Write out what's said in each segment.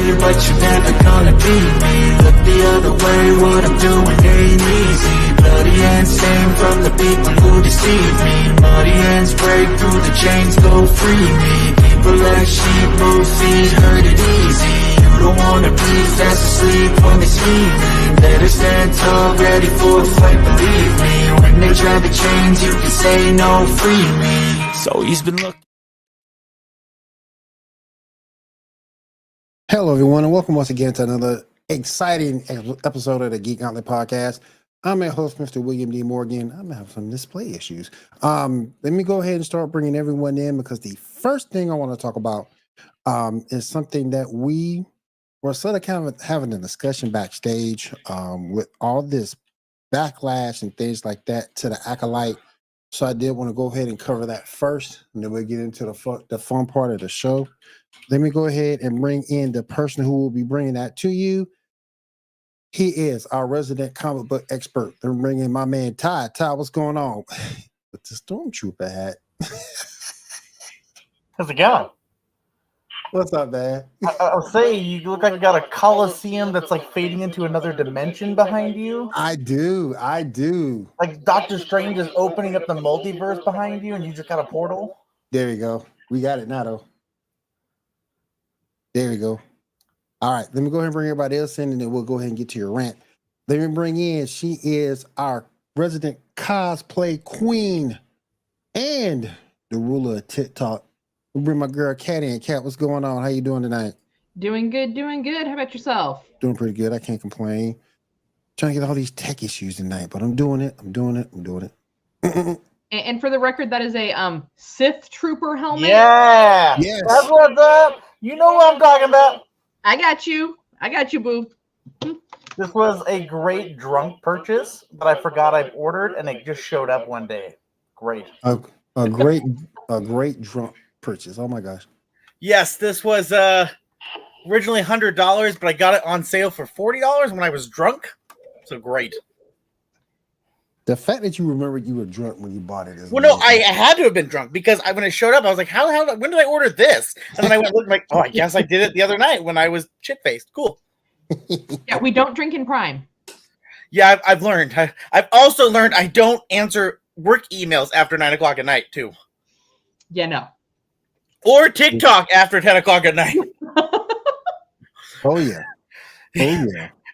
way, but you're never gonna be me. Look the other way, what I'm doing ain't easy. Bloody hands stained from the people who deceive me. Muddy hands break through the chains, go free me. People like sheep move feet, hurt it easy. You don't wanna be fast asleep when they see me. Better stand tall, ready for a fight, believe me. When they try the chains, you can say no, free me. So he's been looking. Hello, everyone, and welcome once again to another exciting episode of the Geek Gauntlet podcast. I'm your host, Mr. William D. Morgan. I'm having some display issues. Let me go ahead and start bringing everyone in because the first thing I want to talk about is something that we were sort of kind of having a discussion backstage with all this backlash and things like that to the Acolyte. So I did want to go ahead and cover that first, and then we'll get into the fun part of the show. Let me go ahead and bring in the person who will be bringing that to you. He is our resident comic book expert. Then bring in my man Ty. Ty, what's going on? With the Stormtrooper hat. How's it going? What's up, man? I was saying, you look like you got a coliseum that's like fading into another dimension behind you. I do. Like Doctor Strange is opening up the multiverse behind you, and you just got a portal. There you go. We got it now, though. There we go. All right, let me go ahead and bring everybody else in, and then we'll go ahead and get to your rant. Let me bring in, she is our resident cosplay queen and the ruler of TikTok. We'll bring my girl Kat in. Kat, what's going on? How you doing tonight? Doing good. How about yourself? Doing pretty good. I can't complain. Trying to get all these tech issues tonight, but I'm doing it. And for the record, that is a Sith Trooper helmet. Yeah. Yes. That's what's up. You know what I'm talking about. I got you, boo. This was a great drunk purchase that I forgot I've ordered, and it just showed up one day. Great. A great drunk purchase. Oh my gosh. Yes, this was originally $100, but I got it on sale for $40 when I was drunk. So great. The fact that you remembered you were drunk when you bought it is well, no, I had to have been drunk because when it showed up, I was like, "How the hell? When did I order this?" And then I went like, "Oh, I guess I did it the other night when I was shit faced." Cool. Yeah, we don't drink in Prime. Yeah, I've learned. I've also learned I don't answer work emails after 9 o'clock at night too. Yeah, no. Or TikTok after 10 o'clock at night. Oh yeah.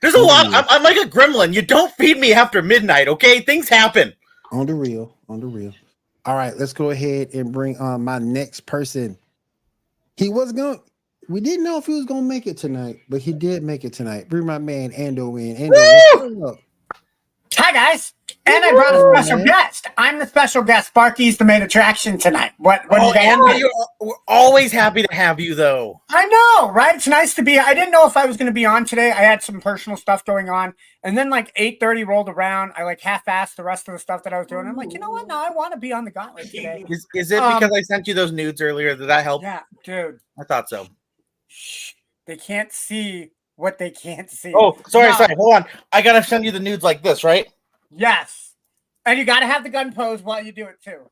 There's a lot. I'm like a gremlin. You don't feed me after midnight, okay? Things happen. On the real. All right, let's go ahead and bring on my next person. We didn't know if he was gonna make it tonight, but he did make it tonight. Bring my man Ando in. Ando, what's up? Hi guys, and I brought a special guest. I'm the special guest. Sparky's the main attraction tonight. What do you guys think? We're always happy to have you, though. I know, right? It's nice to be. I didn't know if I was going to be on today. I had some personal stuff going on, and then like 8:30 rolled around. I like half-assed the rest of the stuff that I was doing. I'm like, you know what? No, I want to be on the Gauntlet today. Is it because I sent you those nudes earlier? Did that help? Yeah, dude. I thought so. Shh, they can't see what they can't see. Oh, sorry. Hold on. I gotta send you the nudes like this, right? Yes. And you got to have the gun pose while you do it too.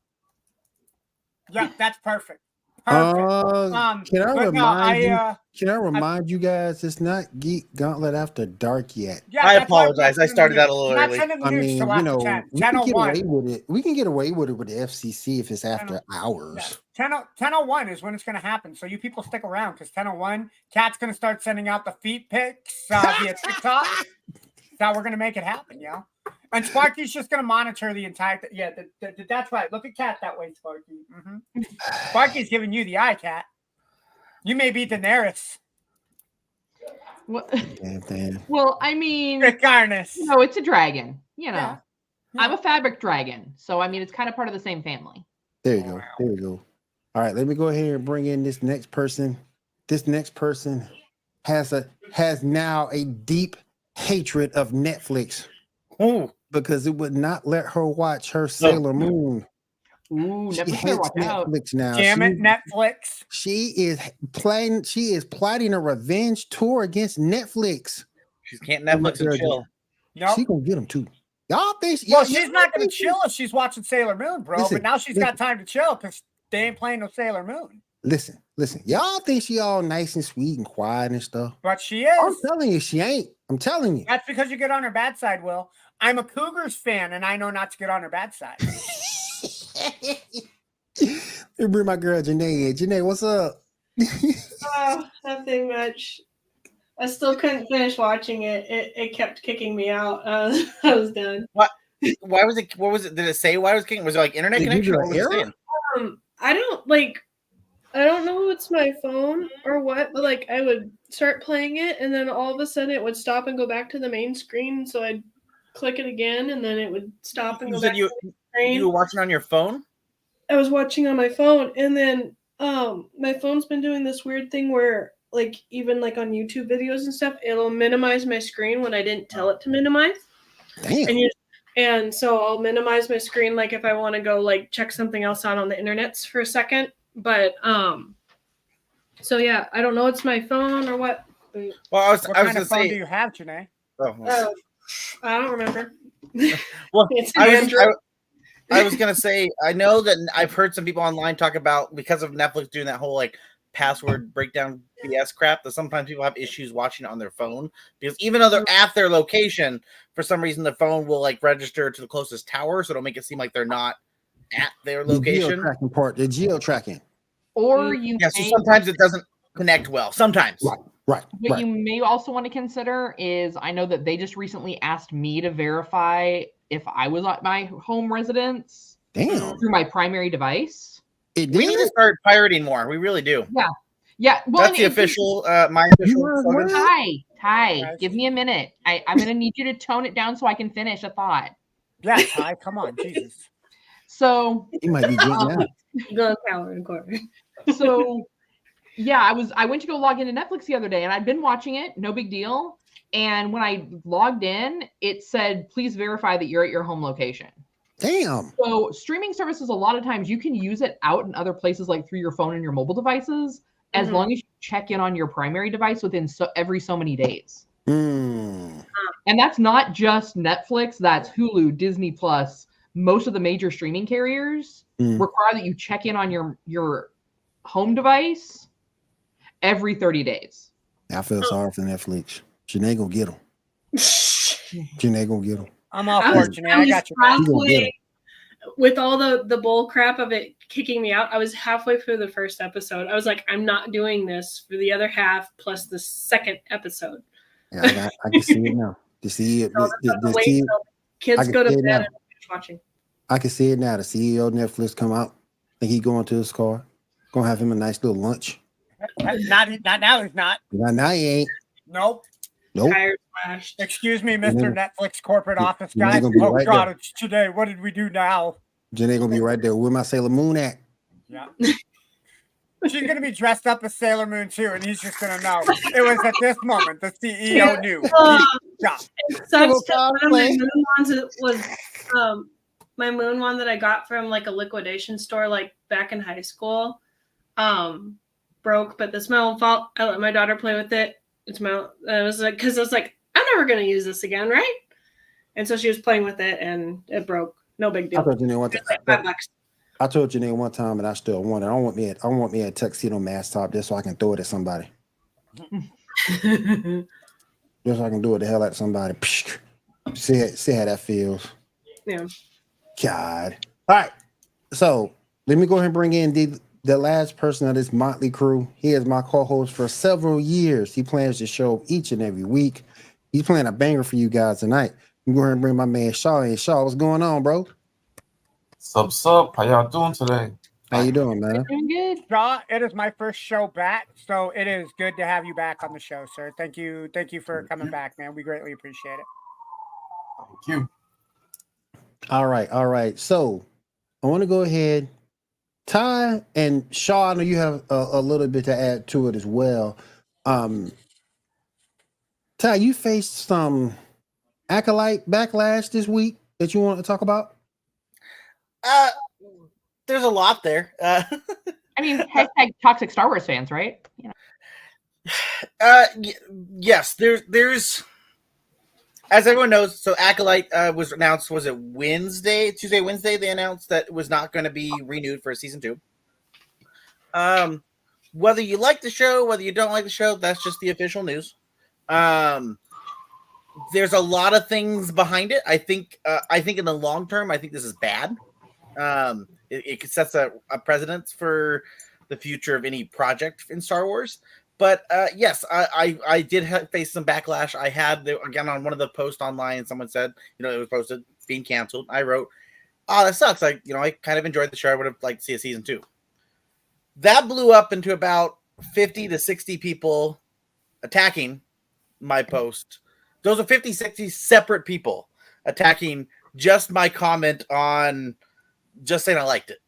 Yeah, that's perfect. Can I remind you guys it's not Geek Gauntlet After Dark yet? Yeah, I apologize. I started that a little early. I mean, you know, we can get away with it. We can get away with it with the FCC if it's after hours. Yeah. 10:01 is when it's going to happen. So you people stick around because 10:01, Kat's going to start sending out the feet pics via TikTok. That's how we're going to make it happen, you know? And Sparky's just going to monitor the entire... that's right. Look at Kat that way, Sparky. Mm-hmm. Sparky's giving you the eye, Kat. You may be Daenerys. What? Damn. Well, I mean... Regardless. No, it's a dragon. You know. Yeah. I'm a fabric dragon. So, I mean, it's kind of part of the same family. There you go. All right, let me go ahead and bring in this next person. This next person has now a deep hatred of Netflix. Ooh. Because it would not let her watch her Sailor Moon. Ooh, She Netflix hates Netflix now. Damn it, Netflix. She is plotting a revenge tour against Netflix. She can't Netflix and chill. Nope. She gonna get them too. Y'all think? Well, she's not going to chill if she's watching Sailor Moon, bro. Listen, but now she's got time to chill because they ain't playing no Sailor Moon. Listen. Y'all think she all nice and sweet and quiet and stuff. But she I'm is. telling you, she ain't. I'm telling you. That's because you get on her bad side, Will. I'm a Cougars fan, and I know not to get on her bad side. Let me bring my girl Janae in. Janae, what's up? Oh, nothing much. I still couldn't finish watching it. It kept kicking me out. I was done. Why was it? What was it? Did it say why it was kicking? Was it like internet Did it give connection? you What an was it error? saying? I don't know if it's my phone or what, but like I would start playing it and then all of a sudden it would stop and go back to the main screen. So I'd click it again and then it would stop and You go said back to the screen. you were watching on your phone? I was watching on my phone and then my phone's been doing this weird thing where like even like on YouTube videos and stuff, it'll minimize my screen when I didn't tell it to minimize. Damn. And so I'll minimize my screen like if I want to go like check something else out on the internets for a second. But so yeah, I don't know it's my phone or what. But, Well, I was What going kind to of phone do say. you have, Janae? Oh, I don't remember. well, It's I an was, Android. I was gonna say, I know that I've heard some people online talk about because of Netflix doing that whole like password breakdown BS crap that sometimes people have issues watching it on their phone because even though they're at their location, for some reason the phone will like register to the closest tower, so it'll make it seem like they're not at their The location. geo-tracking part, the geo-tracking. Or you Yeah, so may, sometimes it doesn't connect well. Sometimes. Right. what you may also want to consider is I know that they just recently asked me to verify if I was at my home residence Damn. through my primary device. It We need to did? start pirating more. We really do. Yeah, well, That's the and official, my official. You are slogan. right. Ty, give me a minute. I'm going to need you to tone it down so I can finish a thought. Yeah, Ty, come on, Jesus. So, You might be getting out. Go power and core. so yeah, I went to go log into Netflix the other day and I'd been watching it, no big deal. And when I logged in, it said, please verify that you're at your home location. Damn. So streaming services, a lot of times you can use it out in other places like through your phone and your mobile devices, as long as you check in on your primary device within every so many days. Mm. And that's not just Netflix, that's Hulu, Disney Plus. Most of the major streaming carriers require that you check in on your home device every 30 days. I feel sorry for Netflix. Janae gonna get them. Janae gonna get them. I'm all for it, Janae. I got you. Halfway, with all the bull crap of it kicking me out, I was halfway through the first episode. I was like, I'm not doing this for the other half plus the second episode. Yeah, I can see it now. To see it, Kids go to bed and I'm watching. I can see it now. The CEO of Netflix come out. Think he going to his car. Gonna have him a nice little lunch. Not now. He's not. Now he ain't. Nope. Tires slashed. Excuse me, Mr. Netflix corporate office Janae guy. gonna be Oh right God, there. it's today. What did we do now? Janae gonna be right there. Where my Sailor Moon at? Yeah. She's gonna be dressed up as Sailor Moon too, and he's just gonna know. It was at this moment the CEO knew. It sucks 'cause one of my moon ones was my moon one that I got from like a liquidation store like back in high school. Broke, but that's my own fault. I let my daughter play with it. It's my I was like, because I was like, I'm never gonna use this again, right? And so she was playing with it and it broke. No big deal. I told Janae one time. Like $5. I told Janae one time, and I still want it. I want me a tuxedo mask top just so I can throw it at somebody. Just so I can do it the hell at somebody. See how that feels. Yeah. God. All right. So let me go ahead and bring in the last person of this motley crew. He is my co-host for several years. He plans the show each and every week. He's playing a banger for you guys tonight. I'm going to bring my man Shaw in. Shaw, what's going on, bro? Sup? How y'all doing today? How you doing, man? Doing good. Shaw, it is my first show back, so it is good to have you back on the show, sir. Thank you for coming back, man. We greatly appreciate it. Thank you. All right. So I want to go ahead. Ty and Shaw, I know you have a little bit to add to it as well. Ty, you faced some Acolyte backlash this week that you want to talk about? There's a lot there. I mean, hashtag toxic Star Wars fans, right? You know. Yes, there's as everyone knows, so Acolyte was announced, was it Tuesday, Wednesday, they announced that it was not going to be renewed for season 2. Whether you like the show, whether you don't like the show, that's just the official news. There's a lot of things behind it. I think in the long term, I think this is bad. It sets a precedence for the future of any project in Star Wars. But yes, I did face some backlash. I had, again, on one of the posts online, someone said, it was posted being canceled. I wrote, "Oh, that sucks. I kind of enjoyed the show. I would have liked to see a season 2." That blew up into about 50 to 60 people attacking my post. Those are 50, 60 separate people attacking just my comment on just saying I liked it.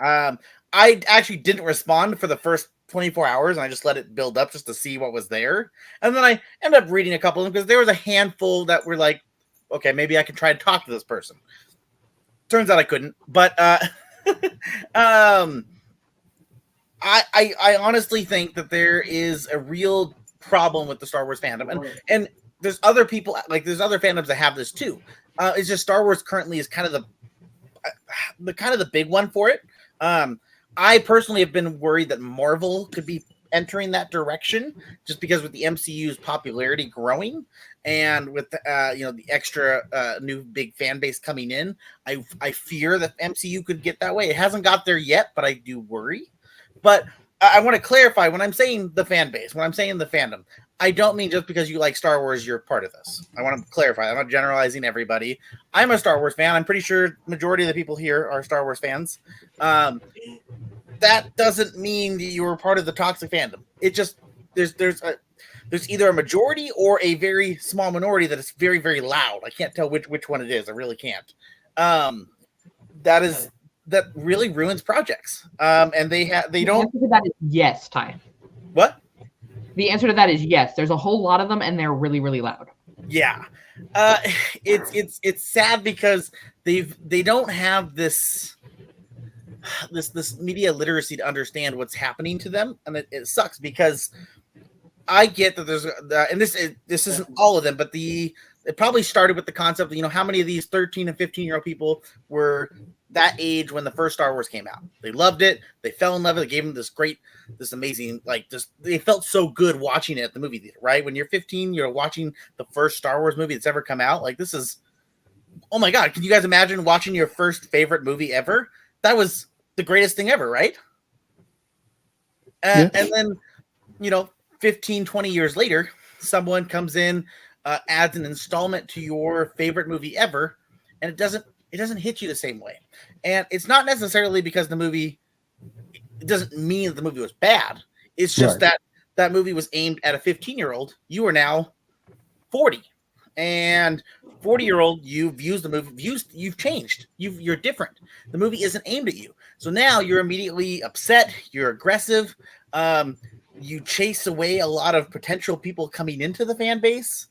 I actually didn't respond for the first 24 hours, and I just let it build up just to see what was there. And then I ended up reading a couple of them because there was a handful that were like, okay, maybe I can try to talk to this person. Turns out I couldn't, but I honestly think that there is a real problem with the Star Wars fandom, and there's other people, like there's other fandoms that have this too. It's just Star Wars currently is kind of the big one for it. I personally have been worried that Marvel could be entering that direction, just because with the MCU's popularity growing and with the extra new big fan base coming in, I fear that MCU could get that way. It hasn't got there yet, but I do worry. But I want to clarify, when I'm saying the fan base, when I'm saying the fandom, I don't mean just because you like Star Wars, you're part of this. I want to clarify. I'm not generalizing everybody. I'm a Star Wars fan. I'm pretty sure majority of the people here are Star Wars fans. That doesn't mean that you're part of the toxic fandom. It just, there's either a majority or a very small minority that is very, very loud. I can't tell which one it is. I really can't. That really ruins projects. And they don't. The answer to that is yes, Ty. What? The answer to that is yes. There's a whole lot of them, and they're really, really loud. Yeah, it's sad because they don't have this media literacy to understand what's happening to them, and it sucks because I get that there's and this isn't all of them, but it probably started with the concept of, how many of these 13 and 15-year-old people were that age when the first Star Wars came out. They loved it. They fell in love with it. They gave them this amazing, they felt so good watching it at the movie theater, right? When you're 15, you're watching the first Star Wars movie that's ever come out. Like, this is, oh my God. Can you guys imagine watching your first favorite movie ever? That was the greatest thing ever, right? And then, 15, 20 years later, someone comes in, adds an installment to your favorite movie ever, and it doesn't hit you the same way. And it's not necessarily because it doesn't mean that the movie was bad. It's just that movie was aimed at a 15-year-old. You are now 40. And 40-year-old, you've used the movie, you've changed. You're different. The movie isn't aimed at you. So now you're immediately upset, you're aggressive. You chase away a lot of potential people coming into the fan base.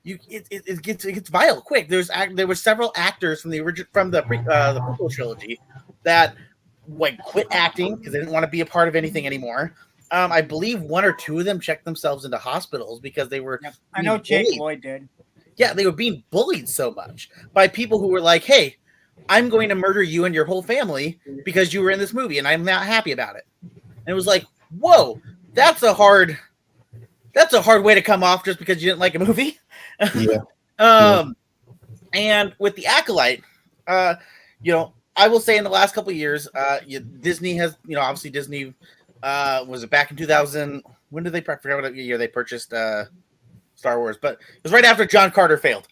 It gets vile quick. There were several actors from the prequel trilogy that quit acting because they didn't want to be a part of anything anymore. I believe one or two of them checked themselves into hospitals because they were. I know Jake Lloyd did. Yeah, they were being bullied so much by people who were like, "Hey, I'm going to murder you and your whole family because you were in this movie, and I'm not happy about it." And it was like, whoa, that's a hard way to come off just because you didn't like a movie. Yeah. And with the Acolyte, I will say in the last couple of years, Disney has, obviously Disney was it back in 2000? When did they? I forgot what year they purchased Star Wars, but it was right after John Carter failed.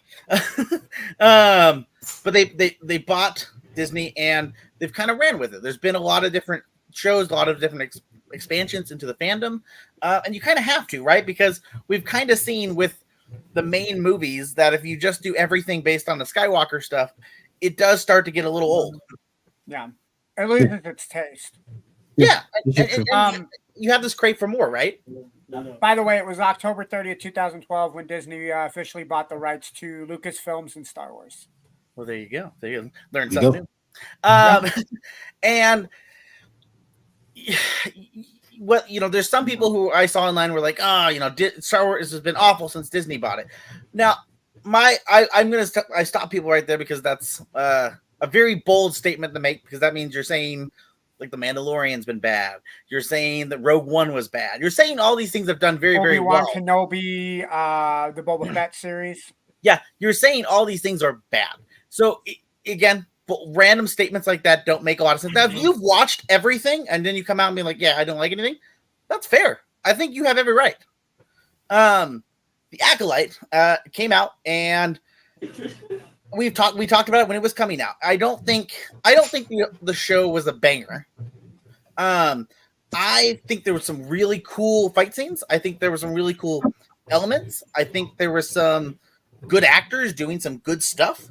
But they bought Disney and they've kind of ran with it. There's been a lot of different shows, a lot of different expansions into the fandom, and you kind of have to, right? Because we've kind of seen with the main movies that if you just do everything based on the Skywalker stuff, it does start to get a little old. Yeah, it loses its taste. Yeah, and you have this crave for more, right? By the way, it was October 30th, 2012 when Disney officially bought the rights to Lucasfilms and Star Wars. Well, there you go. There you learn something new. And what there's some people who I saw online were like, Star Wars has been awful since Disney bought it. Now, I stop people right there because that's a very bold statement to make, because that means you're saying like The Mandalorian's been bad. You're saying that Rogue One was bad. You're saying all these things have done very, very well. Kenobi, the Boba Fett series. Yeah, you're saying all these things are bad. So again, random statements like that don't make a lot of sense. Now, if you've watched everything and then you come out and be like, "Yeah, I don't like anything," that's fair. I think you have every right. The Acolyte came out, and we talked about it when it was coming out. I don't think the show was a banger. I think there were some really cool fight scenes. I think there were some really cool elements. I think there were some good actors doing some good stuff.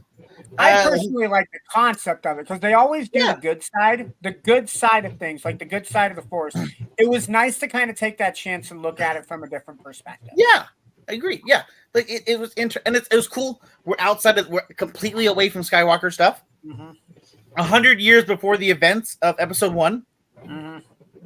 I personally like the concept of it because they always do the good side of things, like the good side of the Force. It was nice to kind of take that chance and look at it from a different perspective. Yeah, I agree. Yeah, like it was and it was cool. We're completely away from Skywalker stuff. 100 years before the events of Episode 1.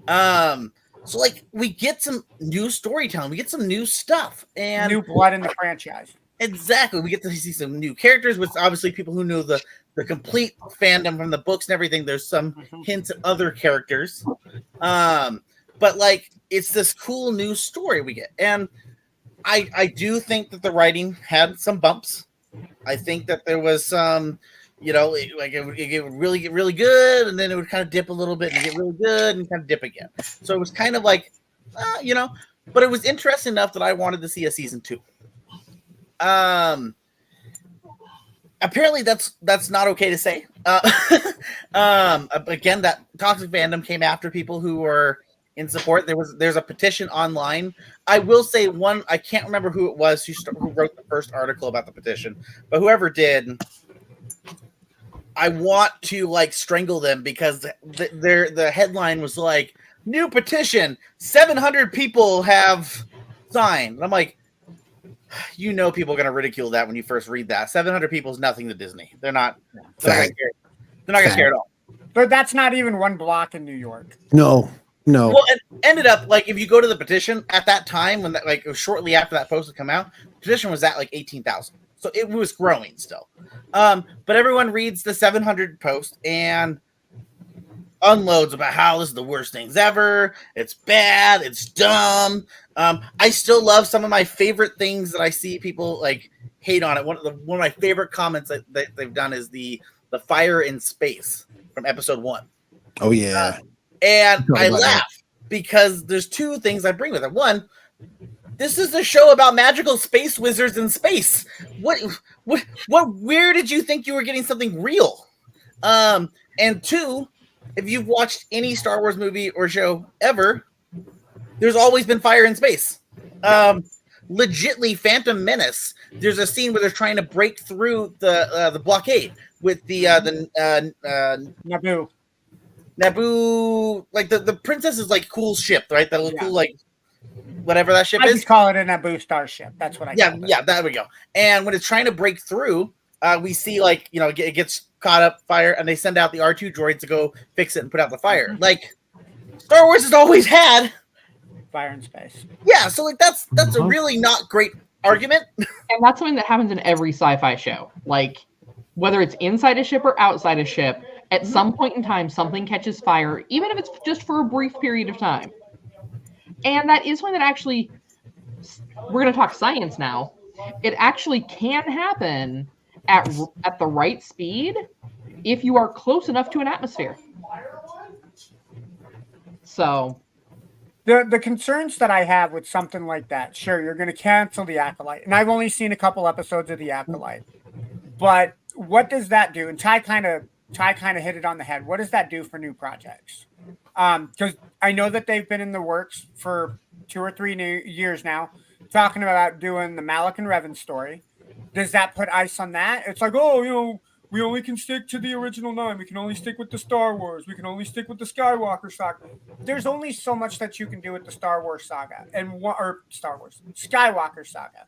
So like we get some new storytelling, we get some new stuff, and new blood in the franchise. Exactly. We get to see some new characters, with obviously people who know the complete fandom from the books and everything. There's some hints at other characters. But like it's this cool new story we get. And I do think that the writing had some bumps. I think that there was some, it would really get really good, and then it would kind of dip a little bit and get really good and kind of dip again. So it was kind of like, but it was interesting enough that I wanted to see a season 2. Apparently that's not okay to say. Again, that toxic fandom came after people who were in support. There's a petition online. I will say I can't remember who it was who wrote the first article about the petition, but whoever did, I want to like strangle them because the headline was like, new petition, 700 people have signed. And I'm like, people are going to ridicule that when you first read that. 700 people is nothing to Disney. They're not going to care at all. But that's not even one block in New York. No. Well, it ended up like if you go to the petition at that time when it was shortly after that post had come out, the petition was at like 18,000. So it was growing still. But everyone reads the 700 post and unloads about how this is the worst things ever. It's bad. It's dumb. I still love some of my favorite things that I see people like hate on it. One of my favorite comments that they've done is the fire in space from Episode 1. Oh yeah. And I laugh because there's two things I bring with it. One, this is a show about magical space wizards in space. Where did you think you were getting something real? And two, if you've watched any Star Wars movie or show ever, there's always been fire in space. Legitly, Phantom Menace. There's a scene where they're trying to break through the blockade with the Naboo, like the princess's like cool ship, right? That cool like whatever that ship is. I just call it a Naboo starship. That's what I call it. Yeah, there we go. And when it's trying to break through, we see like it gets caught up fire, and they send out the R2 droids to go fix it and put out the fire. Like Star Wars has always had fire in space. Yeah, so like that's a really not great argument. And that's something that happens in every sci-fi show. Like whether it's inside a ship or outside a ship, at some point in time, something catches fire, even if it's just for a brief period of time. And that is one that actually, we're going to talk science now. It actually can happen at the right speed if you are close enough to an atmosphere. So the concerns that I have with something like that, sure, you're going to cancel the Acolyte. And I've only seen a couple episodes of the Acolyte. But what does that do? And Ty kind of hit it on the head. What does that do for new projects? Because I know that they've been in the works for 2 or 3 years now, talking about doing the Malik and Revan story. Does that put ice on that? It's like, we only can stick to the original 9. We can only stick with the Star Wars. We can only stick with the Skywalker saga. There's only so much that you can do with the Star Wars saga Skywalker saga.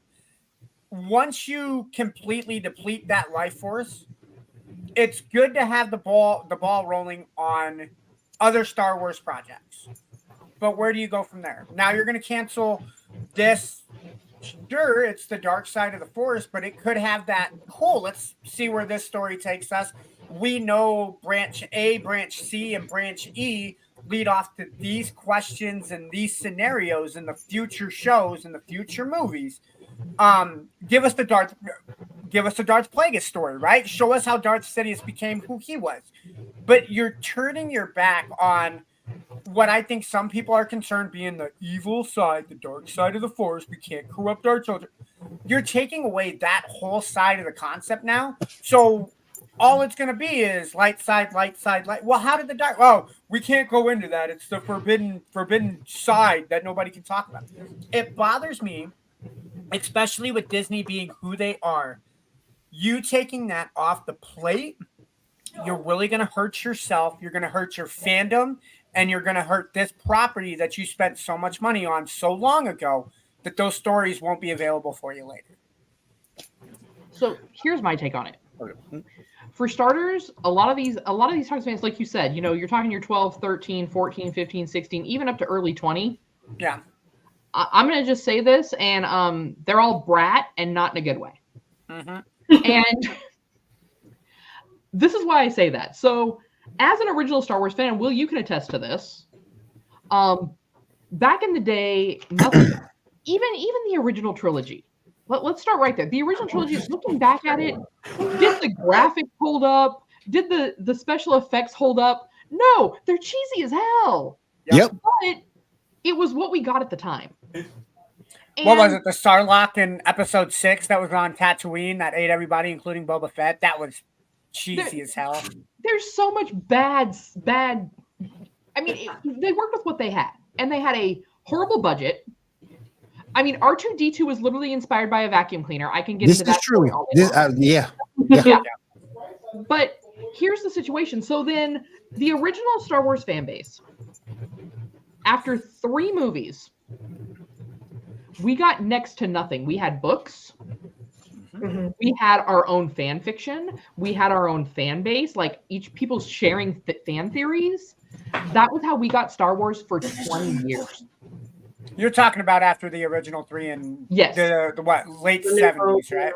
Once you completely deplete that life force, it's good to have the ball rolling on other Star Wars projects. But where do you go from there? Now you're going to cancel this. Sure, it's the dark side of the Force, but it could have that let's see where this story takes us. we know branch A, branch C, and branch E lead off to these questions and these scenarios in the future shows and the future movies. Give us the Darth Plagueis story, right? Show us how Darth Sidious became who he was. But you're turning your back on what I think some people are concerned being the evil side, the dark side of the Force. We can't corrupt our children. You're taking away that whole side of the concept now. So all it's going to be is light side, light side, light. Well, how did the dark? Oh, we can't go into that. It's the forbidden side that nobody can talk about. It bothers me, especially with Disney being who they are. You taking that off the plate, you're really going to hurt yourself. You're going to hurt your fandom, and you're going to hurt this property that you spent so much money on so long ago that those stories won't be available for you later. So here's my take on it. For starters, a lot of these Talks fans, like you said, you're talking your 12, 13, 14, 15, 16, even up to early 20. Yeah. I'm going to just say this, and they're all brat and not in a good way. Mm-hmm. And this is why I say that. So as an original Star Wars fan, Will, you can attest to this. Back in the day, nothing, even the original trilogy. Let's start right there. The original trilogy, looking back at it, did the graphics hold up? Did the special effects hold up? No, they're cheesy as hell. Yep. But it was what we got at the time. What was it? The Sarlacc in Episode 6 that was on Tatooine that ate everybody, including Boba Fett. That was cheesy as hell. There's so much bad. I mean, they worked with what they had, and they had a horrible budget. I mean, R2-D2 was literally inspired by a vacuum cleaner. I can get into that. This is true. Yeah. But here's the situation. So then, the original Star Wars fan base, after 3 movies, we got next to nothing. We had books. Mm-hmm. We had our own fan fiction. We had our own fan base, like each people's sharing fan theories. That was how we got Star Wars for 20 years. You're talking about after the original 3 and yes, the what, late 70s, right?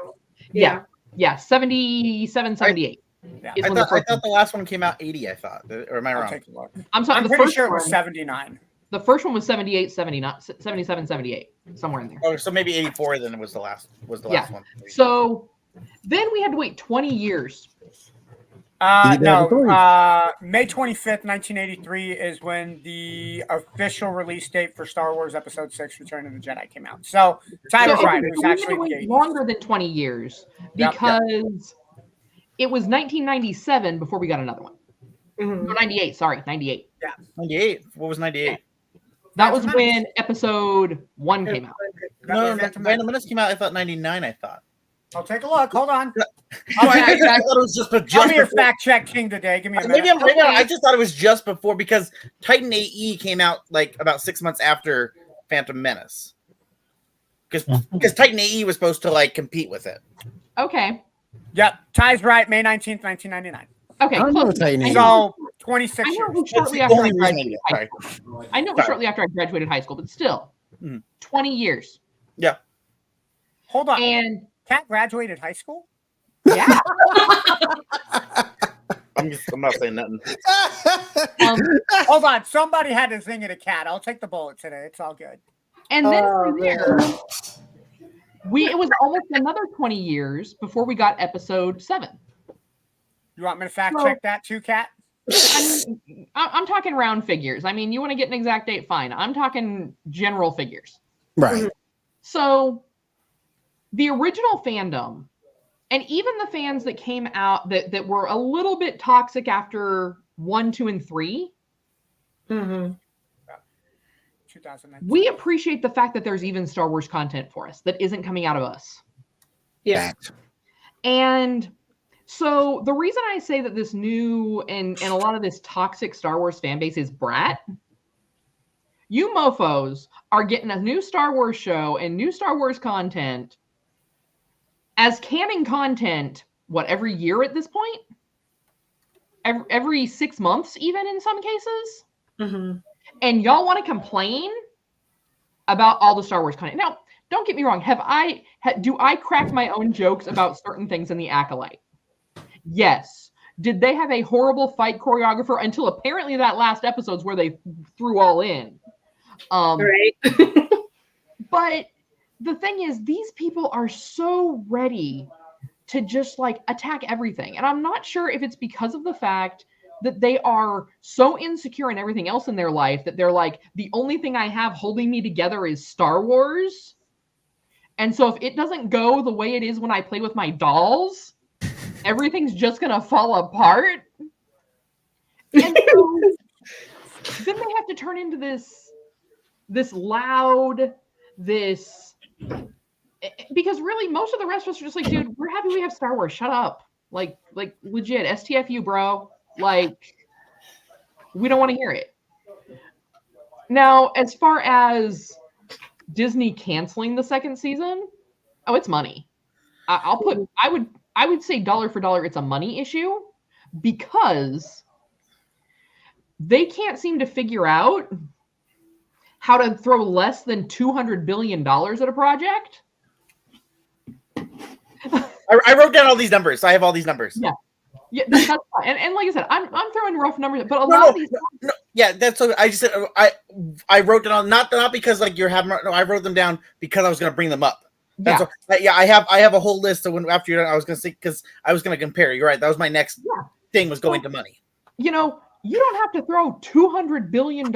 Yeah, 77, 78. I thought the last one came out 80. I thought, or am I wrong? Take a look. I'm pretty sure it was 79. The first one was 78, 79, 77, 78, somewhere in there. Oh, so maybe 84 then was the last one. So then we had to wait 20 years. May 25th, 1983 is when the official release date for Star Wars Episode 6 Return of the Jedi came out. So Tyler's right. It was actually longer than 20 years because it was 1997 before we got another one. Mm-hmm. No, 98. Sorry, 98. Yeah. 98. What was 98? That was when Episode 1 came out. No, Random Menace came out. I thought 99. I thought. I'll take a look. Hold on. I thought it was just Give me your fact check king today. Give me a minute. I just thought it was just before because Titan AE came out like about 6 months after Phantom Menace. Because Titan AE was supposed to like compete with it. Okay. Yep. Ty's right. May 19th, 1999. Okay. So 26 years. I know shortly after I graduated high school, but still 20 years. Yeah. Hold on. And Kat graduated high school? Yeah. I'm not saying nothing. Hold on. Somebody had to zing at a cat. I'll take the bullet today. It's all good. And then from there, it was almost another 20 years before we got Episode 7. You want me to fact check that too, Kat? I'm talking round figures. I mean, you want to get an exact date, fine. I'm talking general figures. Right. So the original fandom, and even the fans that came out that were a little bit toxic after 1, 2, and 3, we appreciate the fact that there's even Star Wars content for us that isn't coming out of us. Yeah. And so the reason I say that this new and a lot of this toxic Star Wars fan base is brat, you mofos are getting a new Star Wars show and new Star Wars content as canon content, every year at this point? Every 6 months, even in some cases? Mm-hmm. And y'all want to complain about all the Star Wars content. Now, don't get me wrong. Do I crack my own jokes about certain things in the Acolyte? Yes. Did they have a horrible fight choreographer until apparently that last episode's where they threw all in? Right. But the thing is, these people are so ready to just like attack everything. And I'm not sure if it's because of the fact that they are so insecure in everything else in their life that they're like, the only thing I have holding me together is Star Wars. And so if it doesn't go the way it is when I play with my dolls, everything's just going to fall apart. And so then they have to turn into this loud, because really most of the rest of us are just like, dude, we're happy we have Star Wars. Shut up. Like legit, STFU, bro. Like, we don't want to hear it. Now, as far as Disney canceling the second season, oh, it's money. I would say dollar for dollar, it's a money issue, because they can't seem to figure out how to throw less than $200 billion at a project. I wrote down all these numbers. So I have all these numbers. Yeah, that's fine. And like I said, I'm throwing rough numbers, but a lot of these. Yeah, that's what I just said. I wrote them down not because like you're having. No, I wrote them down because I was going to bring them up. That's I have a whole list. So when after you're done, I was going to say, because I was going to compare. You're right. That was my next thing, was going to money. You know, you don't have to throw $200 billion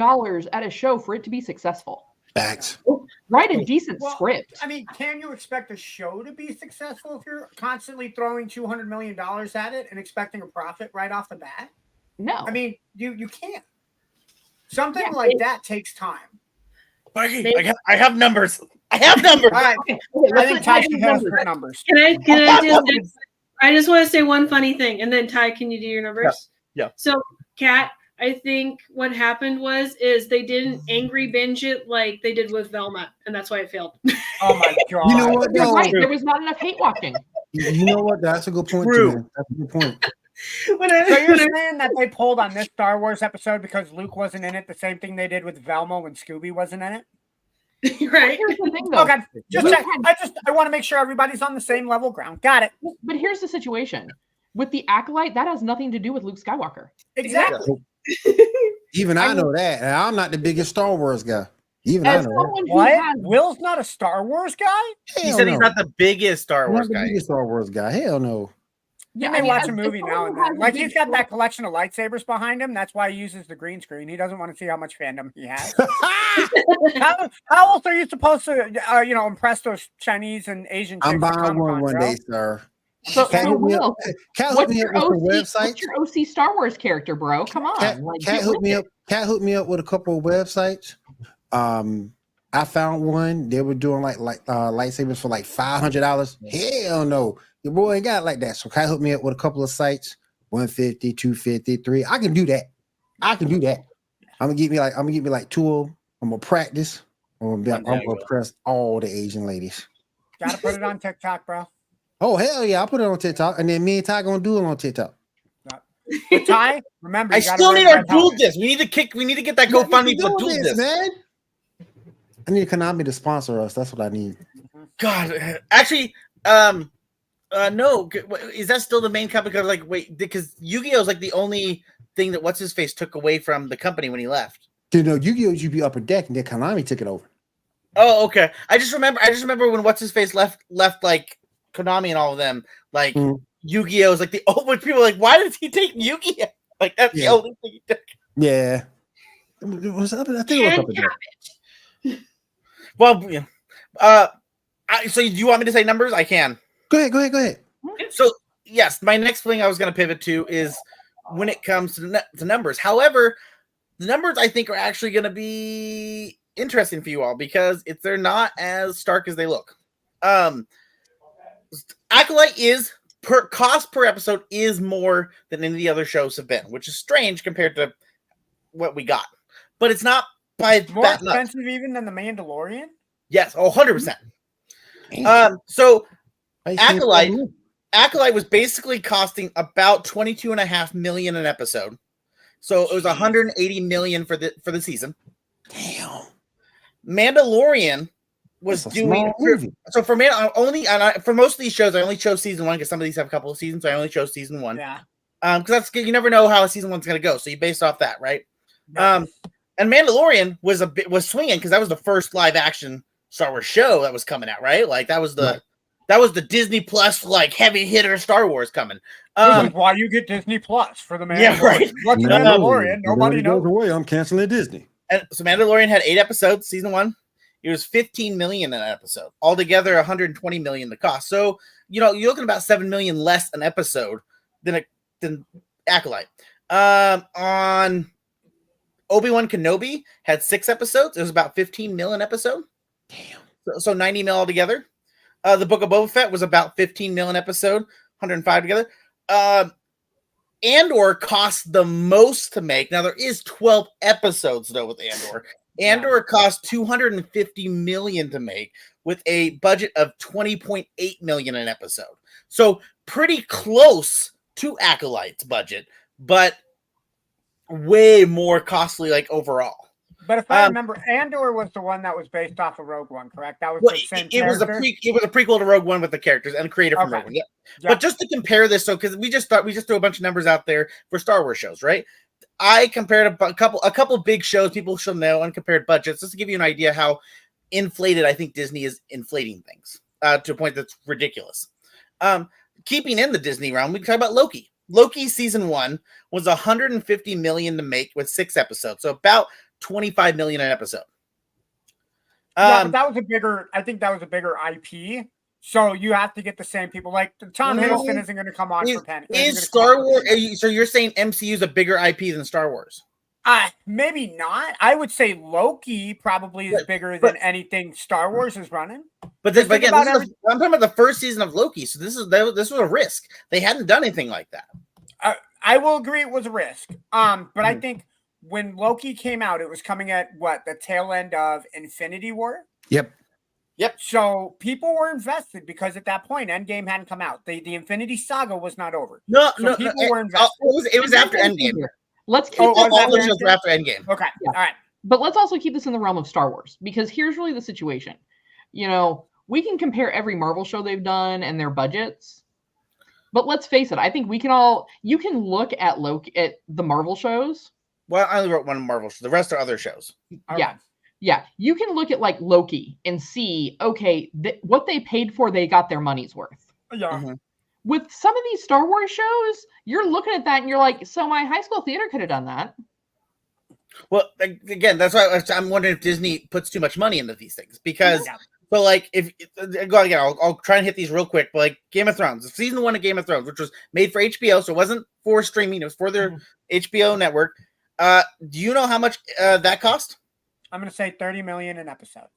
at a show for it to be successful. Facts. Write a decent script. I mean, can you expect a show to be successful if you're constantly throwing $200 million at it and expecting a profit right off the bat? No. I mean, you can't. Something like that takes time. I have numbers. I have numbers. All right. I think Ty should have for numbers. Can I just want to say one funny thing, and then Ty, can you do your numbers? Yeah. So, Kat, I think what happened is they didn't angry binge it like they did with Velma, and that's why it failed. Oh my god! You know what? You're right. There was not enough hate watching. You know what? That's a good point. Too, that's a good point. So you're saying that they pulled on this Star Wars episode because Luke wasn't in it, the same thing they did with Velma when Scooby wasn't in it? Right. Here's the thing, though. Okay, I want to make sure everybody's on the same level ground. Got it. But here's the situation. With the Acolyte, that has nothing to do with Luke Skywalker. Exactly. Even I know that, and I'm not the biggest Star Wars guy. Even I know that. What? Will's not a Star Wars guy? He said he's not the biggest Star Wars guy. Biggest Star Wars guy. Hell no. You may watch a movie now and then. Like, he's got that collection of lightsabers behind him. That's why he uses the green screen. He doesn't want to see how much fandom he has. How else are you supposed to, impress those Chinese and Asian chicks? I'm buying one day, sir. So Will, what's your websites? OC Star Wars character, bro? Come on. Cat hooked me up with a couple of websites. I found one. They were doing like lightsabers for like $500. Hell no. Your boy ain't got it like that. So Cat hooked me up with a couple of sites. 150, 250, 3. I can do that. I'm gonna get me like 2 of them. I'm gonna practice. I'm gonna press all the Asian ladies. Gotta put it on TikTok, bro. Oh hell yeah, I'll put it on TikTok, and then me and Ty gonna do it on TikTok. But Ty, remember, I still need our dual disc. We need to get that GoFundMe for dual disc, man. I need Konami to sponsor us. That's what I need. God, actually, no, is that still the main company? Because Yu-Gi-Oh is like the only thing that what's his face took away from the company when he left. You know, Yu-Gi-Oh used to be Upper Deck, and then Konami took it over. Oh, okay. I just remember when what's his face left like Konami and all of them, like Yu-Gi-Oh is like the old people are like, why did he take Yu-Gi-Oh? Like that's the only thing he took. Yeah, I think it was Upper Deck. Well, so do you want me to say numbers? I can. Go ahead. So yes, my next thing I was going to pivot to is when it comes to numbers. However, the numbers I think are actually going to be interesting for you all because they're not as stark as they look. Acolyte is cost per episode is more than any of the other shows have been, which is strange compared to what we got. But it's not by more that expensive much. Even than the Mandalorian. Yes, 100%. So Acolyte was basically costing about $22.5 million an episode. So it was $180 million for the season. Damn. Mandalorian was doing so for most of these shows. I only chose season 1 because some of these have a couple of seasons. So I only chose season 1. Yeah. because that's you never know how season one's going to go, so you base off that, right? Yeah. And Mandalorian was swinging because that was the first live action Star Wars show that was coming out, right? Like that was the Disney Plus like heavy hitter Star Wars coming. This is why you get Disney Plus for the Mandalorian. Yeah, right. What's Mandalorian? Nobody knows. Away, I'm canceling Disney. And so Mandalorian had 8 episodes, season 1. It was 15 million an episode. Altogether, 120 million the cost. So, you're looking about 7 million less an episode than Acolyte. On Obi-Wan Kenobi had 6 episodes. It was about 15 mil an episode. Damn. So 90 mil altogether. The Book of Boba Fett was about 15 mil an episode, 105 together. Andor cost the most to make. Now there is 12 episodes though with Andor. Andor cost 250 million to make with a budget of 20.8 million an episode. So pretty close to Acolyte's budget, but way more costly like overall. But if I remember, Andor was the one that was based off of Rogue One, correct? That was the same it was a prequel to Rogue One with the characters and creator from Rogue One. Yeah. But just to compare this, so because we just threw a bunch of numbers out there for Star Wars shows, right? I compared a couple big shows people should know uncompared budgets, just to give you an idea how inflated I think Disney is inflating things to a point that's ridiculous. Keeping in the Disney realm, we can talk about Loki. Loki season 1 was 150 million to make with 6 episodes, so about 25 million an episode. But that was I think that was a bigger IP. So you have to get the same people. Like Tom Hiddleston isn't going to come on for penny. Is Star Wars? So you're saying MCU is a bigger IP than Star Wars? Maybe not. I would say Loki probably is bigger than anything Star Wars is running. But again, I'm talking about the first season of Loki. So this was a risk. They hadn't done anything like that. I will agree it was a risk. But I think when Loki came out, it was coming at the tail end of Infinity War. Yep. So people were invested because at that point, Endgame hadn't come out. The Infinity Saga was not over. People were invested. It was after Endgame. Let's keep all the shows were after Endgame. Okay, all right. But let's also keep this in the realm of Star Wars, because here's really the situation. We can compare every Marvel show they've done and their budgets. But let's face it, I think you can look at the Marvel shows. Well, I only wrote one Marvel show. The rest are other shows. Yeah. You can look at like Loki and see, okay, what they paid for, they got their money's worth. Yeah. Mm-hmm. With some of these Star Wars shows, you're looking at that and you're like, so my high school theater could have done that. Well, again, that's why I'm wondering if Disney puts too much money into these things. Because, so like, I'll try and hit these real quick. But like Game of Thrones, season 1 of Game of Thrones, which was made for HBO, so it wasn't for streaming, it was for their HBO network. Do you know how much that cost? I'm going to say 30 million an episode.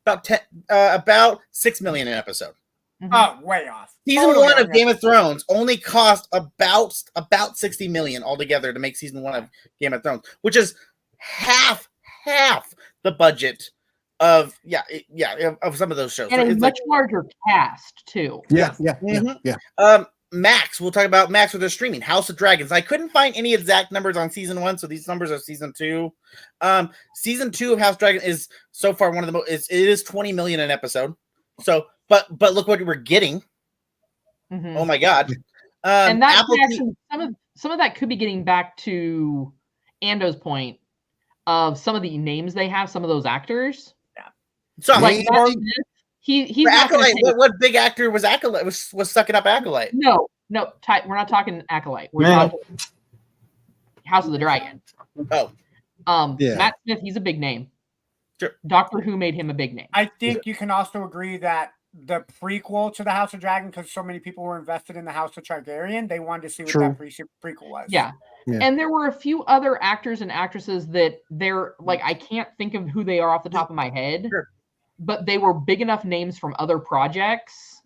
About 6 million an episode. Mm-hmm. Oh, way off. Season 1 of Game of Thrones only cost about 60 million altogether to make season 1 of Game of Thrones, which is half the budget of some of those shows. And a much larger cast too. Yeah. Max, we'll talk about Max with their streaming. House of Dragons. I couldn't find any exact numbers on season 1, so these numbers are season 2. Season 2 of House of Dragons is so far one of the most. It is 20 million an episode. So, but look what we're getting. Mm-hmm. Oh my god! And that actually, some of that could be getting back to Ando's point of some of the names they have. Some of those actors. Yeah. So like he's Acolyte. What big actor was Acolyte? Was sucking up Acolyte? No, we're not talking Acolyte. We're talking House of the Dragon. Oh, Matt Smith. He's a big name. Sure. Doctor Who made him a big name. I think you can also agree that the prequel to the House of Dragon, because so many people were invested in the House of Targaryen, they wanted to see what that prequel was. Yeah. And there were a few other actors and actresses that they're like, I can't think of who they are off the top of my head. Sure. But they were big enough names from other projects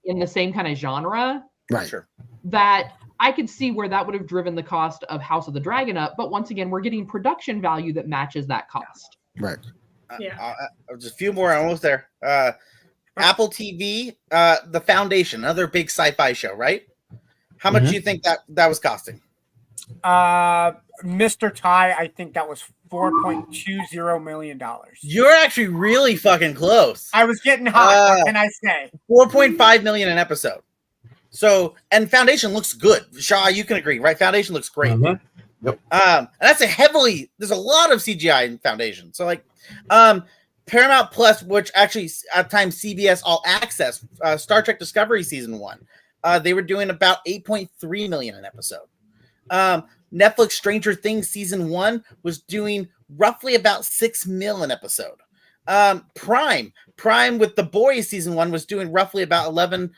in the same kind of genre. Right. Sure. That I could see where that would have driven the cost of House of the Dragon up. But once again, we're getting production value that matches that cost. Right. Just a few more. Almost there. Apple TV, The Foundation, another big sci-fi show, right? How much do you think that was costing? Mr. Ty, I think that was $4.20 million. You're actually really fucking close. I was getting hot. What can I say? 4.5 million an episode. So, and Foundation looks good. Shaw, you can agree, right? Foundation looks great. Mhm. Yep. And that's there's a lot of CGI in Foundation. So like, Paramount Plus, which actually at times CBS All Access, Star Trek Discovery season 1, they were doing about 8.3 million an episode. Netflix Stranger Things season 1 was doing roughly about 6 mil an episode. Prime with The Boys season 1 was doing roughly about 11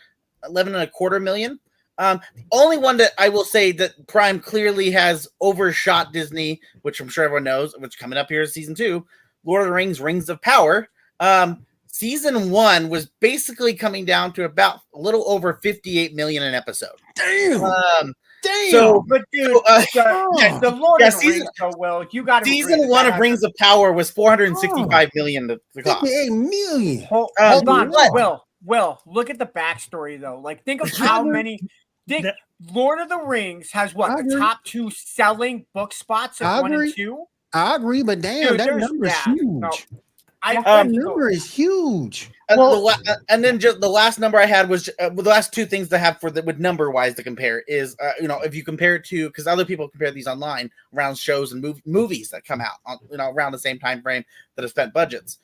and a quarter million. The only one that I will say that Prime clearly has overshot Disney, which I'm sure everyone knows, which coming up here is season 2, Lord of the Rings, Rings of Power. Season 1 was basically coming down to about a little over 58 million an episode. Damn. So, But dude, the Lord of the Rings, so well, you got to season 1 of Rings of Power was 465 million the cost. 58 million. Hold on, Will, look at the backstory though. Like, think of how many. Lord of the Rings has the top 2 selling book spots of 1 and 2. I agree, but damn, Dude, that number is huge. No, that number is huge. And then just the last number I had was the last 2 things to have with number wise to compare is if you compare it to, because other people compare these online around shows and movies that come out on, around the same time frame that have spent budgets.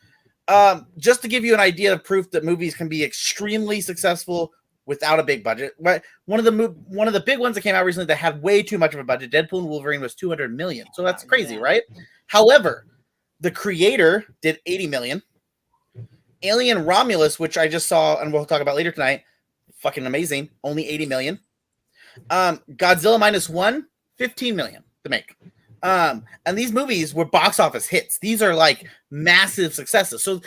Just to give you an idea of proof that movies can be extremely successful without a big budget. Right, one of the big ones that came out recently that had way too much of a budget, Deadpool and Wolverine, was 200 million. So that's crazy, right? However, the creator did 80 million. Alien Romulus, which I just saw and we'll talk about later tonight, fucking amazing, only 80 million. Godzilla Minus One, 15 million to make. And these movies were box office hits. These are like massive successes. So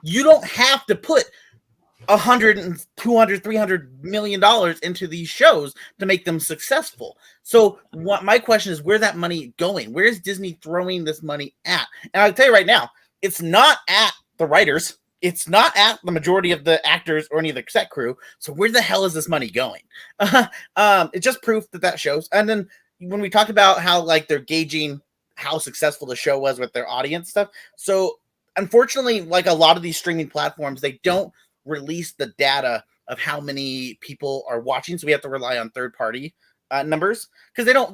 you don't have to put 100 and 200 300 million dollars into these shows to make them successful. So what my question is, where's that money going? Where is Disney throwing this money at? And I'll tell you right now, it's not at the writers, it's not at the majority of the actors or any of the set crew. So where the hell is this money going? It's just proof that shows. And then when we talked about how like they're gauging how successful the show was with their audience stuff, so unfortunately, like a lot of these streaming platforms, they don't release the data of how many people are watching, so we have to rely on third-party numbers because they don't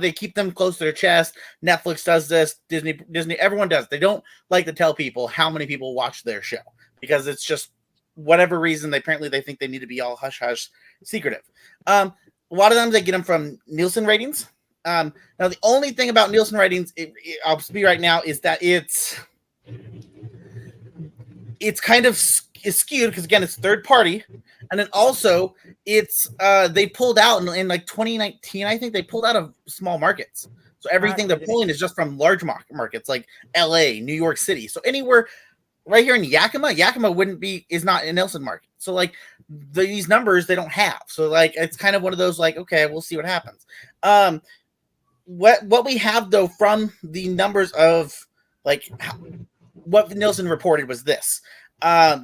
they keep them close to their chest. Netflix does this, Disney, everyone does. They don't like to tell people how many people watch their show because it's just whatever reason they think they need to be all hush secretive. A lot of times they get them from Nielsen ratings. Now the only thing about Nielsen ratings, I'll speak right now, is that it's kind of is skewed because again it's third party, and then also it's they pulled out in like 2019, I think they pulled out of small markets, so everything they're pulling is just from large markets like LA, New York City. So anywhere right here in Yakima is not a Nielsen market, so like these numbers they don't have, so like it's kind of one of those like, okay, we'll see what happens. What we have though from the numbers of like what Nielsen reported was this.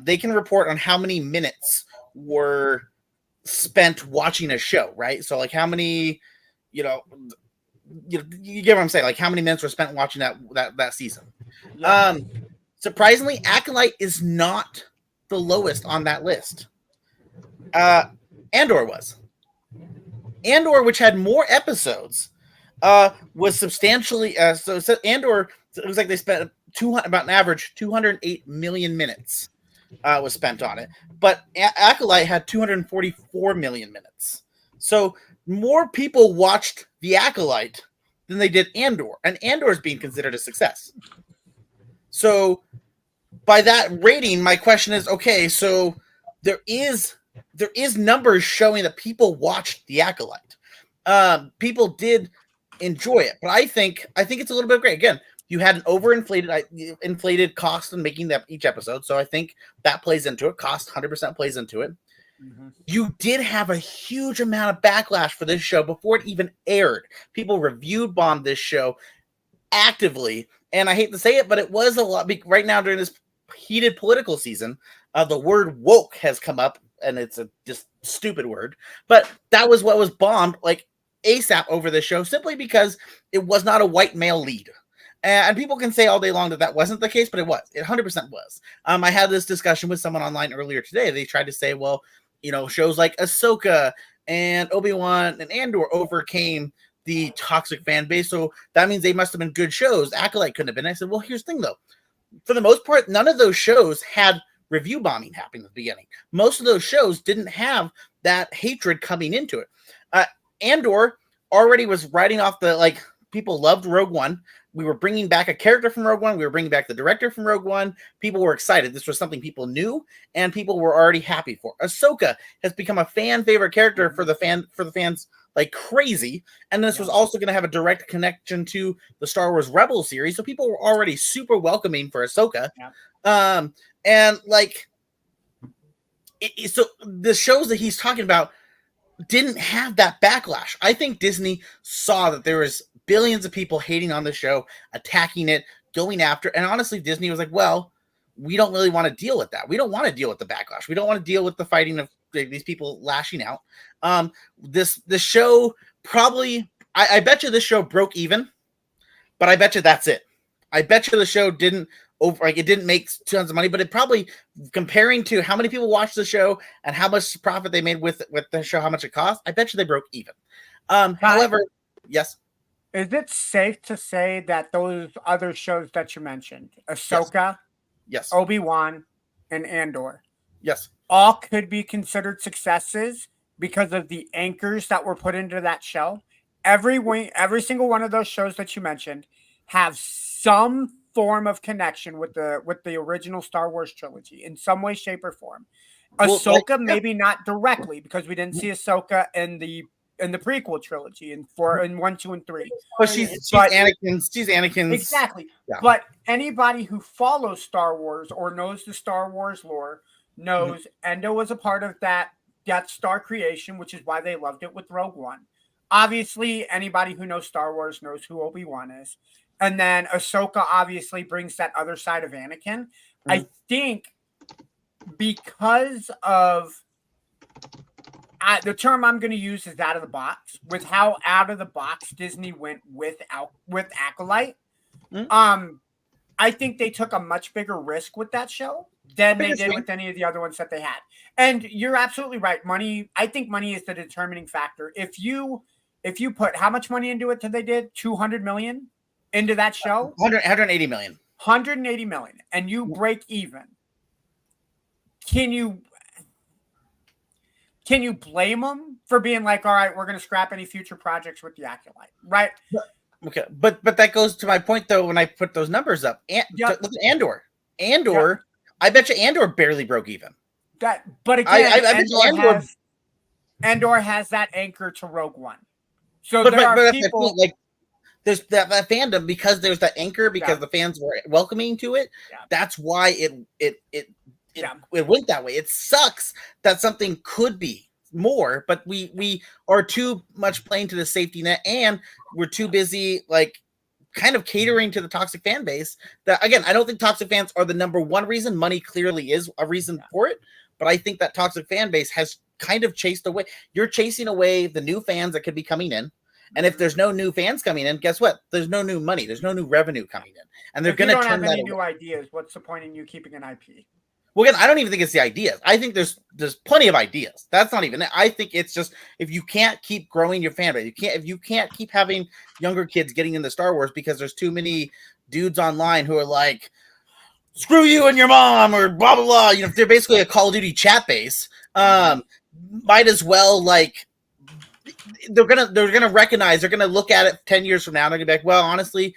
They can report on how many minutes were spent watching a show, right? So like how many, you get what I'm saying, like how many minutes were spent watching that season. Surprisingly, Acolyte is not the lowest on that list. Andor was. Andor, which had more episodes, was substantially so Andor, it was like they spent about an average 208 million minutes was spent on it, but Acolyte had 244 million minutes. So more people watched the Acolyte than they did Andor, and Andor is being considered a success. So by that rating, my question is, okay, so there is numbers showing that people watched the Acolyte. People did enjoy it, but I think it's a little bit great. Again, you had an inflated cost in making each episode, so I think that plays into it. Cost 100% plays into it. Mm-hmm. You did have a huge amount of backlash for this show before it even aired. People bombed this show actively, and I hate to say it, but it was a lot. Right now, during this heated political season, the word woke has come up, and it's a just stupid word, but that was what was bombed like ASAP over this show, simply because it was not a white male lead. And people can say all day long that wasn't the case, but it was. It 100% was. I had this discussion with someone online earlier today. They tried to say, well, shows like Ahsoka and Obi-Wan and Andor overcame the toxic fan base. So that means they must have been good shows. Acolyte couldn't have been. I said, well, here's the thing though. For the most part, none of those shows had review bombing happening at the beginning. Most of those shows didn't have that hatred coming into it. Andor already was writing off people loved Rogue One. We were bringing back a character from Rogue One. We were bringing back the director from Rogue One. People were excited. This was something people knew and people were already happy for. Ahsoka has become a fan favorite character for the fans like crazy. And this was also going to have a direct connection to the Star Wars Rebels series. So people were already super welcoming for Ahsoka. Yeah. So the shows that he's talking about didn't have that backlash. I think Disney saw that there was billions of people hating on the show, attacking it, going after, and honestly, Disney was like, well, we don't really want to deal with that. We don't want to deal with the backlash. We don't want to deal with the fighting of these people lashing out. The show probably, I bet you this show broke even, but I bet you that's it. I bet you the show didn't it didn't make tons of money, but it probably, comparing to how many people watched the show and how much profit they made with the show, how much it cost, I bet you they broke even. However, yes. Is it safe to say that those other shows that you mentioned, Ahsoka, yes, Obi-Wan, and Andor, yes, all could be considered successes because of the anchors that were put into that show? Every single one of those shows that you mentioned have some form of connection with the original Star Wars trilogy in some way, shape, or form. Ahsoka, maybe not directly, because we didn't see Ahsoka in the prequel trilogy in 1, 2, and 3. But she's Anakin's. She's Anakin's. Exactly. Yeah. But anybody who follows Star Wars or knows the Star Wars lore knows Endo was a part of that Death Star creation, which is why they loved it with Rogue One. Obviously, anybody who knows Star Wars knows who Obi-Wan is. And then Ahsoka obviously brings that other side of Anakin. I think because of the term I'm going to use is out of the box, with how out of the box Disney went with Acolyte. I think they took a much bigger risk with that show than they did with any of the other ones that they had. And you're absolutely right. I think money is the determining factor. If you put how much money into it they did? 200 million into that show? 180 million. 180 million. And you break even. Can you blame them for being like, all right, we're going to scrap any future projects with the Acolyte, right? Okay, but that goes to my point though. When I put those numbers up, look at Andor. I bet you Andor barely broke even. But again, Andor has that anchor to Rogue One. So there are people like there's that fandom, because there's that anchor, because the fans were welcoming to it. Yeah. That's why it went that way. It sucks that something could be more, but we are too much playing to the safety net, and we're too busy kind of catering to the toxic fan base. That, again, I don't think toxic fans are the number one reason. Money clearly is a reason for it, but I think that toxic fan base has kind of chased away. You're chasing away the new fans that could be coming in. And if there's no new fans coming in, guess what? There's no new money. There's no new revenue coming in. And they're going to turn that away. If you don't have any new ideas, what's the point in you keeping an IP? Well, again, I don't even think it's the ideas. I think there's plenty of ideas. That's not even it. I think it's just, if you can't keep growing your fan base, if you can't keep having younger kids getting into Star Wars because there's too many dudes online who are like, screw you and your mom, or blah blah blah. If they're basically a Call of Duty chat base, might as well they're gonna recognize, they're gonna look at it 10 years from now, and they're gonna be like, well, honestly,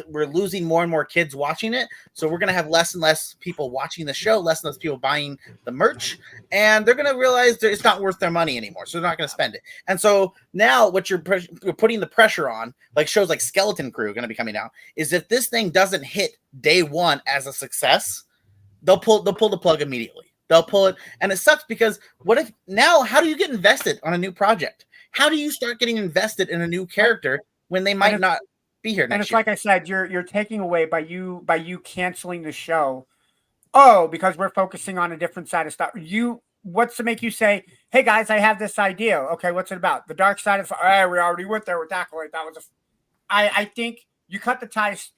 we're losing more and more kids watching it, so we're gonna have less and less people watching the show, less and less people buying the merch, and they're gonna realize that it's not worth their money anymore, so they're not gonna spend it. And so now what you're putting the pressure on, like shows like Skeleton Crew gonna be coming out, is if this thing doesn't hit day one as a success, they'll pull the plug immediately. They'll pull it, and it sucks, because how do you get invested on a new project? How do you start getting invested in a new character when they might not be here next year? And it's like I said, you're taking away by you canceling the show. Oh, because we're focusing on a different side of stuff. What's to make you say, hey guys, I have this idea. Okay, what's it about? The dark side of we already went there with Acolyte. That was I think you cut the ties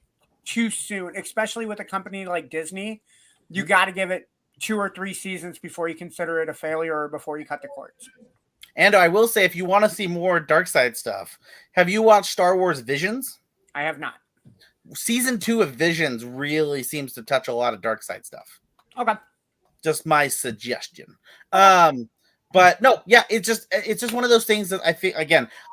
too soon, especially with a company like Disney. You got to give it 2 or 3 seasons before you consider it a failure or before you cut the cords. And I will say, if you want to see more dark side stuff, have you watched Star Wars Visions? I have not. Season 2 of Visions really seems to touch a lot of dark side stuff. Okay. Just my suggestion. But no, yeah, it's just one of those things that I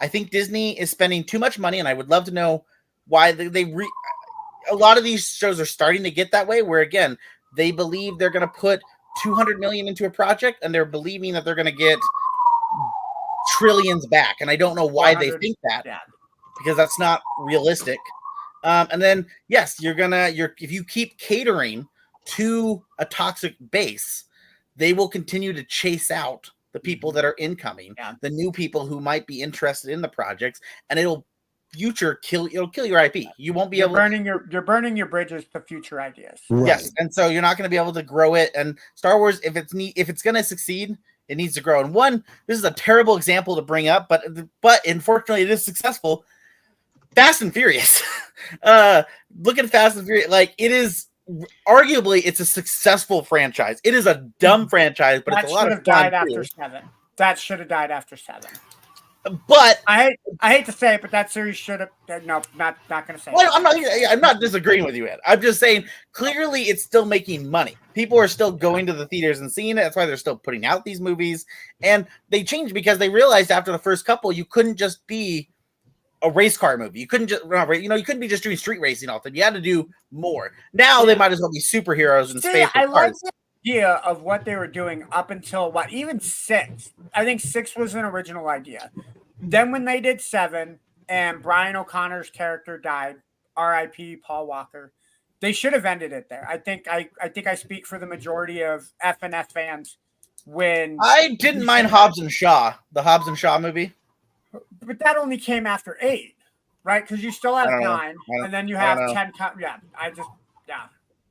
think Disney is spending too much money, and I would love to know why a lot of these shows are starting to get that way, where again, they believe they're going to put $200 million into a project, and they're believing that they're going to get trillions back, and I don't know why they think that, because that's not realistic. And then yes, if you keep catering to a toxic base, they will continue to chase out the people that are incoming, the new people who might be interested in the projects, and it'll kill your IP. You won't be able. You're burning your bridges to future ideas. Right. Yes, and so you're not going to be able to grow it. And Star Wars, if it's going to succeed, it needs to grow. And this is a terrible example to bring up, but unfortunately, it is successful. Fast and Furious. Look at Fast and Furious. Like, it is. Arguably, it's a successful franchise. It is a dumb franchise, but it's a lot of fun. That should have died after 7. But I hate to say it, but that series should have. No, not going to say. Well, I'm not disagreeing with you, Ed. I'm just saying clearly it's still making money. People are still going to the theaters and seeing it. That's why they're still putting out these movies. And they changed because they realized after the first couple, you couldn't just be a race car movie. You couldn't just, you couldn't be just doing street racing all the time. You had to do more. Now they might as well be superheroes in space. I like the idea of what they were doing up until even 6. I think 6 was an original idea. Then when they did 7 and Brian O'Connor's character died, R.I.P. Paul Walker, they should have ended it there. I think I speak for the majority of F&F fans when I didn't mind Hobbs and Shaw, the Hobbs and Shaw movie. But that only came after 8, right? Because you still have 9, and then you have 10.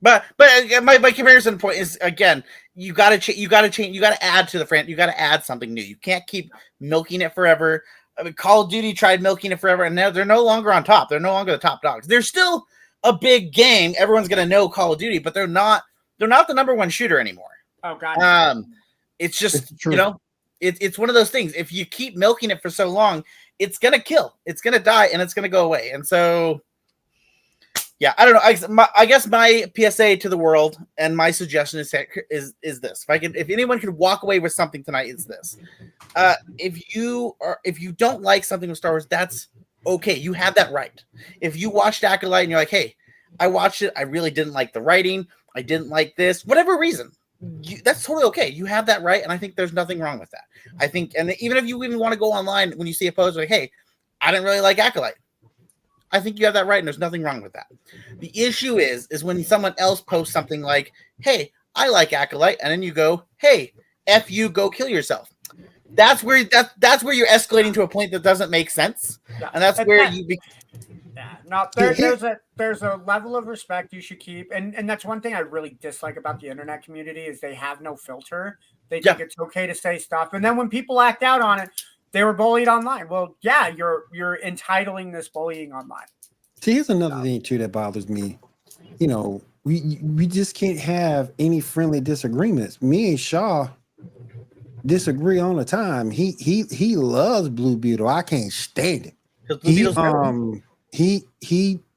But my comparison point is, again, you got to change. You got to add to the franchise. You got to add something new. You can't keep milking it forever. I mean, Call of Duty tried milking it forever, and now they're no longer on top. They're no longer the top dogs. They're still a big game. Everyone's gonna know Call of Duty, but they're not the number one shooter anymore. Oh god. It's just it's one of those things. If you keep milking it for so long, it's gonna kill. It's gonna die, and it's gonna go away. And so, yeah, I don't know. I guess my PSA to the world and my suggestion is this: if anyone could walk away with something tonight, it's this. If you don't like something with Star Wars, that's okay. You have that right. If you watched Acolyte and you're like, hey, I watched it, I really didn't like the writing, I didn't like this, whatever reason, that's totally okay. You have that right, and I think there's nothing wrong with that. I think, and even if you even want to go online when you see a post like, hey, I didn't really like Acolyte, I think you have that right, and there's nothing wrong with that. The issue is when someone else posts something like, hey, I like Acolyte, and then you go, hey, F you, go kill yourself. That's where you're escalating to a point that doesn't make sense, and that's where you. There's a level of respect you should keep, and that's one thing I really dislike about the internet community is they have no filter. They think it's okay to say stuff, and then when people act out on it, they were bullied online. Well, yeah, you're entitling this bullying online. See, here's another thing too that bothers me. You know, we just can't have any friendly disagreements. Me and Shaw disagree all the time. He loves Blue Beetle. I can't stand it.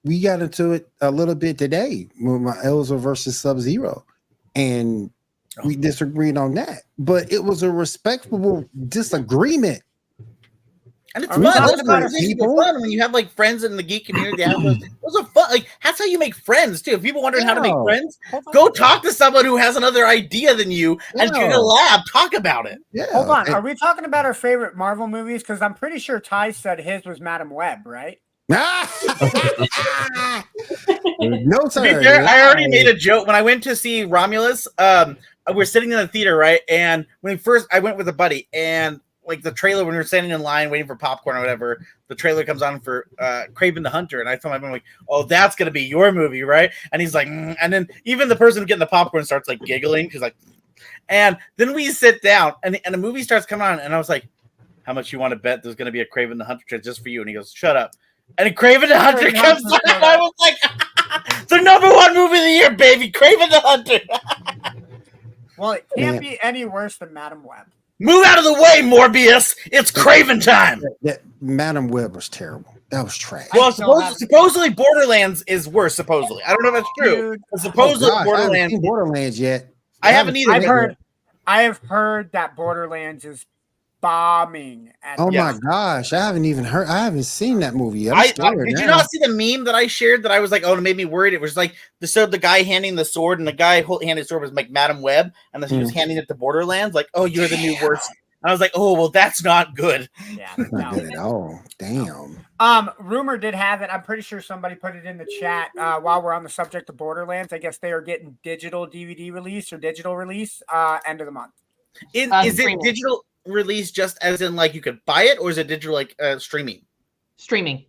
We got into it a little bit today with my Elza versus Sub-Zero, and we disagreed on that. But it was a respectable disagreement. And it's fun. Those conversations are fun when you have like friends in the geek community. Those are fun. Like, that's how you make friends too. If people wondering how to make friends, go talk to someone who has another idea than you and do the lab. Talk about it. Yeah. Hold on. Are we talking about our favorite Marvel movies? Because I'm pretty sure Ty said his was Madam Web, right? No, sir. To be fair, I already made a joke when I went to see Romulus. We're sitting in the theater, right? And I went with a buddy, and like the trailer, when we were standing in line waiting for popcorn or whatever, the trailer comes on for Kraven the Hunter, and I told my friend, like, "Oh, that's gonna be your movie, right?" And he's like, and then even the person getting the popcorn starts like giggling because like, and then we sit down, and the movie starts coming on, and I was like, "How much you want to bet there's gonna be a Kraven the Hunter trailer just for you?" And he goes, "Shut up." And Kraven the Hunter comes on, and I was like, "The #1 movie of the year, baby, Kraven the Hunter." Well, it can't Man. be any worse than Madam Web. Move out of the way, Morbius. It's Craven time. That Madam Web was terrible. That was trash. Well, still haven't- supposedly Borderlands is worse. Supposedly, I don't know if that's true. Dude, But supposedly I haven't Borderlands. seen Borderlands yet. I haven't either. I have heard that Borderlands is bombing. Oh Yeah. my gosh, I haven't seen that movie yet. Did you not see the meme that I shared that I was like, oh, it made me worried? It was like the guy handing the sword, and the guy handing the sword was like Madam Web, and then he was handing it to Borderlands, like, oh, you're the new worst. And I was like, oh, well, that's not good. Yeah, Not good at all. Damn. Rumor did have it. I'm pretty sure somebody put it in the chat while we're on the subject of Borderlands. I guess they are getting digital DVD release or digital release end of the month. Is it digital release just as in like you could buy it, or is it digital like streaming? Streaming.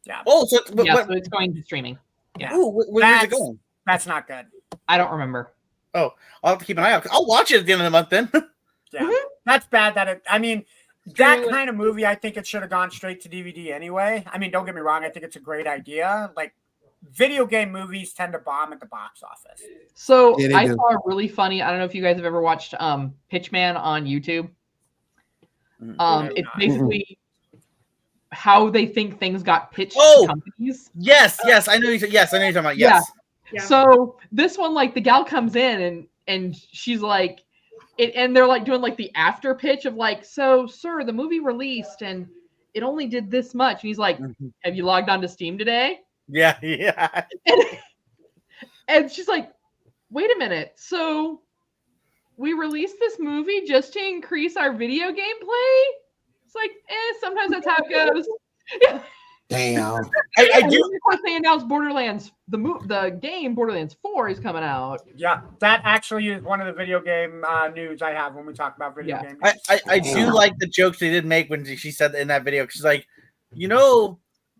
Yeah. Oh, so So it's going to streaming. Yeah. Ooh, where's it going? That's not good. I don't remember. Oh, I'll have to keep an eye out. I'll watch it at the end of the month then. Yeah, that's bad. That kind of movie, I think it should have gone straight to DVD anyway. I mean, don't get me wrong. I think it's a great idea. Like, video game movies tend to bomb at the box office. So Yeah, I do. saw a really funny. I don't know if you guys have ever watched Pitchman on YouTube. It's basically how they think things got pitched to companies. Yes, I know. Yes, I know you're talking about. Yes. Yeah. So this one, like the gal comes in and she's like, and they're like doing like the after pitch of like, so sir, the movie released and it only did this much. And he's like, have you logged on to Steam today? Yeah. And she's like, wait a minute. So we released this movie just to increase our video gameplay? It's like, sometimes that's how it goes. Damn. I do. Of course, they announced Borderlands. The game Borderlands 4 is coming out. Yeah, that actually is one of the video game news I have when we talk about video games. I do like the jokes they did make when she said in that video. She's like,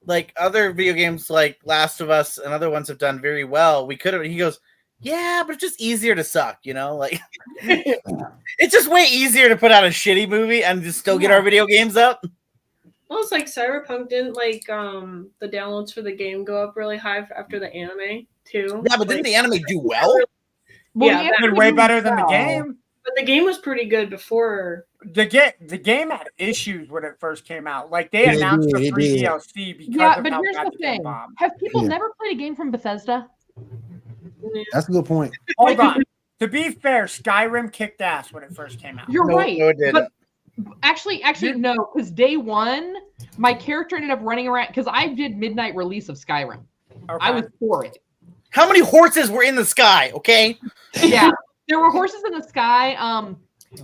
like other video games like Last of Us and other ones have done very well. We could have. He goes, yeah, but it's just easier to suck. Like it's just way easier to put out a shitty movie and just still get our video games up. Well, it's like Cyberpunk didn't the downloads for the game go up really high after the anime too. Yeah, but didn't the anime do well? Yeah, it did way better than the game. But the game was pretty good before. The game had issues when it first came out. Like they announced the free DLC because of but how here's bad the thing: bombed. have people never played a game from Bethesda? That's a good point. Hold on. To be fair, Skyrim kicked ass when it first came out. You're right. No, it didn't. But actually, no, because day one, my character ended up running around because I did midnight release of Skyrim. Okay. I was for it. How many horses were in the sky? Okay. Yeah, there were horses in the sky.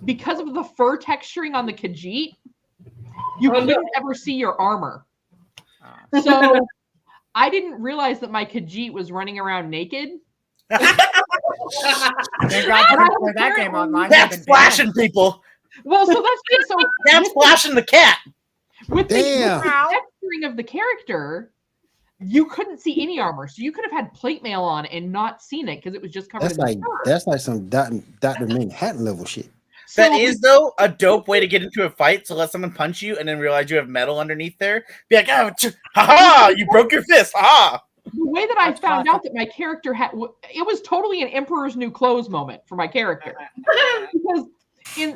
Because of the fur texturing on the Khajiit, you couldn't ever see your armor. So I didn't realize that my Khajiit was running around naked. Thank God you couldn't play that game online. That's flashing people. Well, so that's it. So That's flashing the cat. with the Damn. texturing of the character, you couldn't see any armor. So you could have had plate mail on and not seen it because it was just covered That's like some Dr. Manhattan level shit. That is, though, a dope way to get into a fight. So let someone punch you and then realize you have metal underneath there. Be like, oh, ha-ha, you broke your fist. Ha-ha. The way that I found out that my character had, it was totally an Emperor's New Clothes moment for my character. Because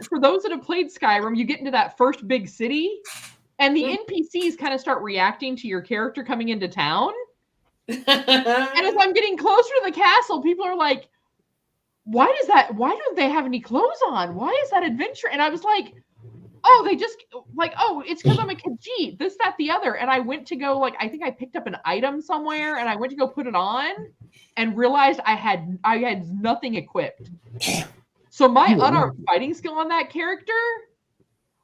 for those that have played Skyrim, you get into that first big city, and the NPCs kind of start reacting to your character coming into town. And as I'm getting closer to the castle, people are like, why don't they have any clothes on? Why is that adventure? And I was like, oh, they just it's because I'm a Khajiit, this, that, the other. And I went to go, I think I picked up an item somewhere and I went to go put it on and realized I had nothing equipped. So my unarmed fighting skill on that character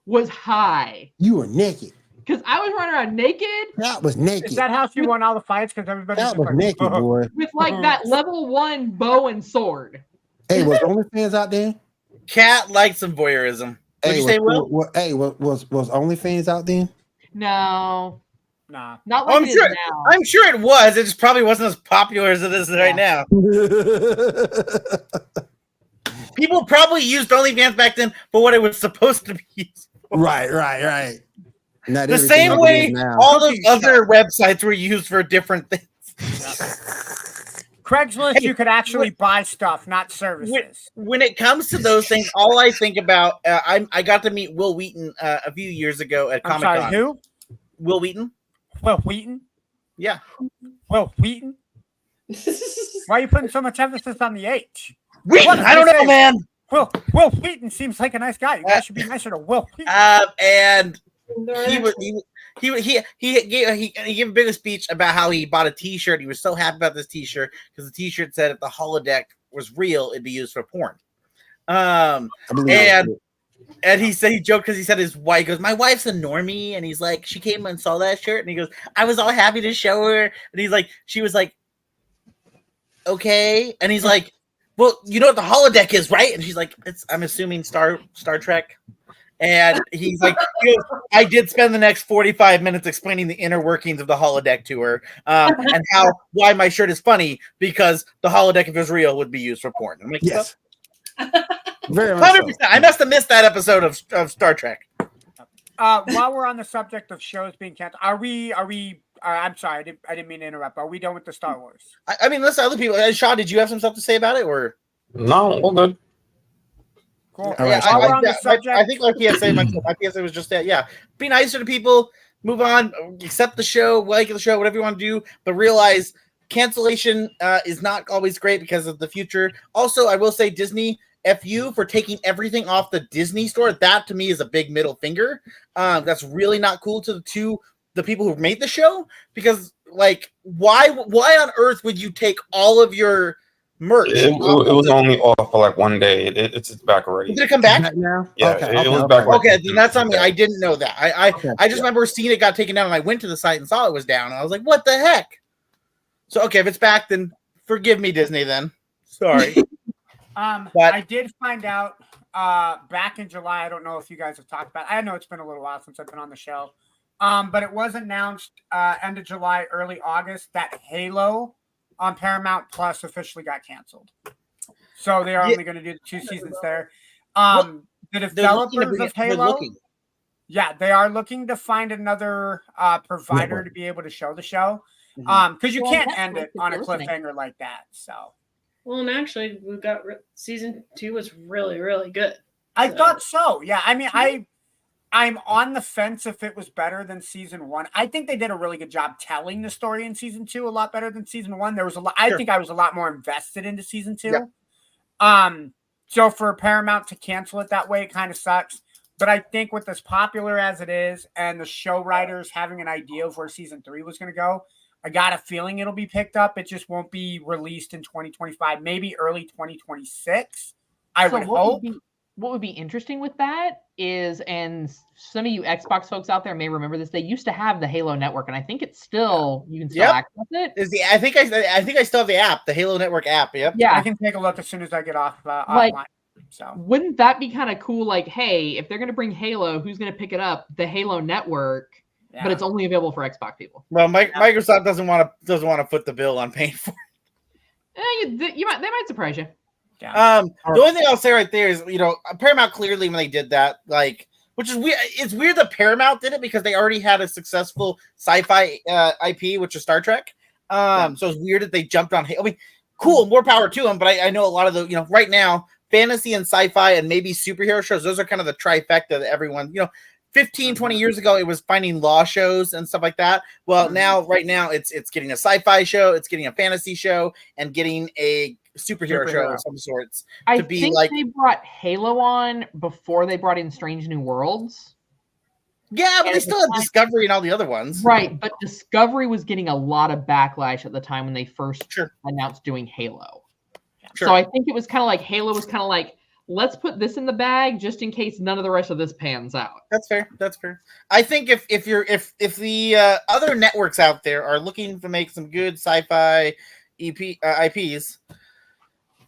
was high. You were naked. Because I was running around naked. That was naked. Is that how she won all the fights? Because everybody That was naked, boy. With that level 1 bow and sword. Hey, was OnlyFans out there? Cat likes some voyeurism. What'd you say, Will? Was OnlyFans out there? No. Nah. Not like it is now. I'm sure it was. It just probably wasn't as popular as it is right now. People probably used OnlyFans back then for what it was supposed to be used for. Right. Not The everything same way now. all those other websites were used for different things. Craigslist, you could actually buy stuff, not services. When it comes to those things, all I think about, I got to meet Will Wheaton a few years ago at I'm Comic-Con. sorry, who? Will Wheaton? Will Wheaton? Yeah. Will Wheaton? Why are you putting so much emphasis on the H? Wheaton, I don't know, man. Will Wheaton seems like a nice guy. You guys should be nicer to Will Wheaton. And he gave a big speech about how he bought a T-shirt. He was so happy about this T-shirt because the T-shirt said if the holodeck was real, it'd be used for porn. And he said, he joked because he said his wife goes, my wife's a normie, and he's like, she came and saw that shirt, and he goes, I was all happy to show her, and he's like, she was like, okay, and he's like, well, you know what the holodeck is, right? And she's like, I'm assuming Star Trek. And he's like, I did spend the next 45 minutes explaining the inner workings of the holodeck to her, and why my shirt is funny because the holodeck, if it was real, would be used for porn. I'm like, yes. Very 100%. I must have missed that episode of Star Trek. While we're on the subject of shows being canceled, are we? I'm sorry, I didn't mean to interrupt. Are we done with the Star Wars? I mean, listen, other people. Shaw, did you have some stuff to say about it, or No, all good. Cool. All Yeah, right, while we're on the subject, I think my PSA, my PSA was just that. Yeah, be nicer to people. Move on. Accept the show. Like the show. Whatever you want to do, but realize cancellation is not always great because of the future. Also, I will say Disney. F you for taking everything off the Disney store. That to me is a big middle finger. That's really not cool to the people who made the show, because like why on earth would you take all of your merch? It was only off for like one day. It's back already. Did it come back? now? Yeah, Okay, it was back. Okay, then that's on me. I didn't know that. I just Yeah. remember seeing it got taken down, and I went to the site and saw it was down, and I was like, what the heck? So okay, if it's back, then forgive me, Disney. Then sorry. But I did find out back in July. I don't know if you guys have talked about it. I know it's been a little while since I've been on the show. But it was announced end of July, early August that Halo on Paramount Plus officially got canceled. So they are only going to do the 2 seasons there. The developers of Halo, yeah, they are looking to find another provider to be able to show the show. Because you can't end it on a cliffhanger like that. So. Well, and actually, we've got season 2 was really, really good. I thought so. Yeah, I mean, I'm on the fence if it was better than season 1. I think they did a really good job telling the story in season 2, a lot better than season 1. There was a lot. I think I was a lot more invested into season 2. Yeah. So for Paramount to cancel it that way, it kind of sucks. But I think with as popular as it is, and the show writers having an idea of where season 3 was going to go, I got a feeling it'll be picked up. It just won't be released in 2025, maybe early 2026. I would hope. What would be interesting with that is, and some of you Xbox folks out there may remember this, they used to have the Halo Network, and I think it's still, you can still access it. I think I still have the app, the Halo Network app. Yep. Yeah. I can take a look as soon as I get off offline. So wouldn't that be kind of cool? Like, hey, if they're going to bring Halo, who's going to pick it up? The Halo Network. Yeah. But it's only available for Xbox people. Well, Microsoft doesn't want to foot the bill on paying for it. They might surprise you. Yeah. The only thing I'll say right there is, Paramount clearly when they did that, like, which is weird. It's weird that Paramount did it because they already had a successful sci-fi IP, which is Star Trek. So it's weird that they jumped on. I mean, cool, more power to them. But I know a lot of the, right now, fantasy and sci-fi and maybe superhero shows. Those are kind of the trifecta that everyone, 15, 20 years ago, it was finding law shows and stuff like that. Well, right now, it's getting a sci-fi show, it's getting a fantasy show, and getting a superhero show of some sorts. I think they brought Halo on before they brought in Strange New Worlds. Yeah, but they still have Discovery and all the other ones. Right, but Discovery was getting a lot of backlash at the time when they first announced doing Halo. Sure. So I think it was kind of like Halo was kind of like, let's put this in the bag just in case none of the rest of this pans out. That's fair. I think if the other networks out there are looking to make some good sci-fi IPs,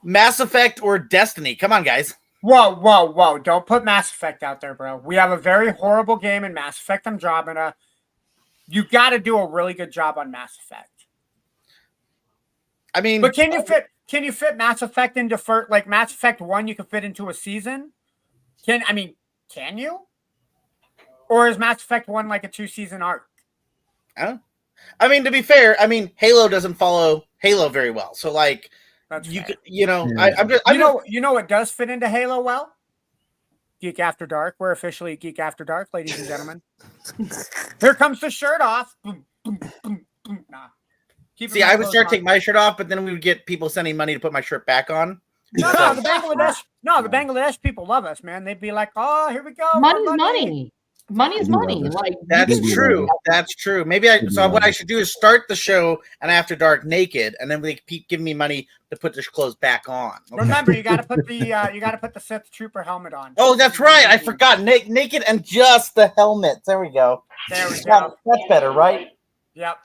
Mass Effect or Destiny, come on, guys. Whoa! Don't put Mass Effect out there, bro. We have a very horrible game in Mass Effect Andromeda. You got to do a really good job on Mass Effect. I mean, but can you fit Mass Effect into like Mass Effect 1 you can fit into a season? Can you? Or is Mass Effect 1 like a 2-season arc? I mean, to be fair, Halo doesn't follow Halo very well. So like That's you fair. could, you know, Yeah. You know what does fit into Halo well? Geek After Dark. We're officially Geek After Dark, ladies and gentlemen. Here comes the shirt off. Boom, boom, boom, boom. Nah. See, I would start taking my shirt off, but then we would get people sending money to put my shirt back on. No, the Bangladesh people love us, man. They'd be like, "Oh, here we go, more Money's money. Money's You money. love us. Like That's do true. love us. That's true. Maybe what I should do is start the show and After Dark naked, and then they keep giving me money to put the clothes back on. Okay. Remember, you got to put the Sith Trooper helmet on. Oh, that's right. I forgot. Naked and just the helmet. There we go. There we go. That's better, right? Yep,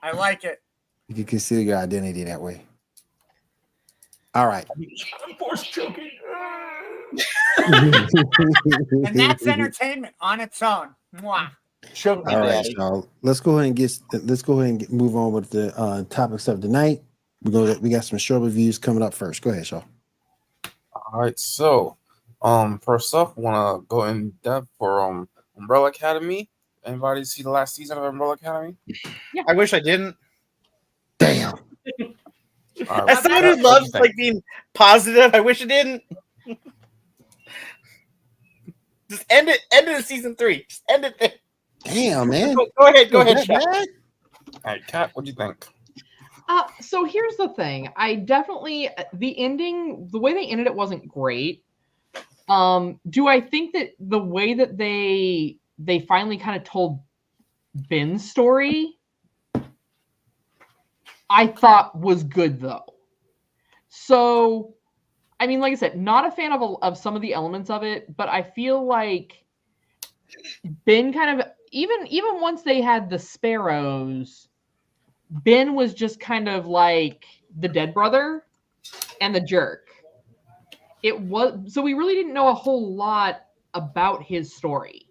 I like it. You can conceal your identity that way. All right. And that's entertainment on its own. Mwah. Show me, All right, Daddy. y'all. Let's go ahead and move on with the topics of the night. We got some show reviews coming up first. Go ahead, Shaw. All right, so first up, want to go in depth for Umbrella Academy. Anybody see the last season of Umbrella Academy? I wish I didn't. Damn. All right, As someone who what do you loves think? like being positive, I wish I didn't. Just end it at season 3. Just end it there. Damn, man. Go ahead, Shaq. All right, Kat, what do you think? So here's the thing. I definitely the ending, the way they ended it wasn't great. Do I think that the way that they finally kind of told Ben's story, I thought was good though. So, I mean, like I said, not a fan of some of the elements of it, but I feel like Ben kind of even once they had the sparrows, Ben was just kind of like the dead brother and the jerk. It was so we really didn't know a whole lot about his story.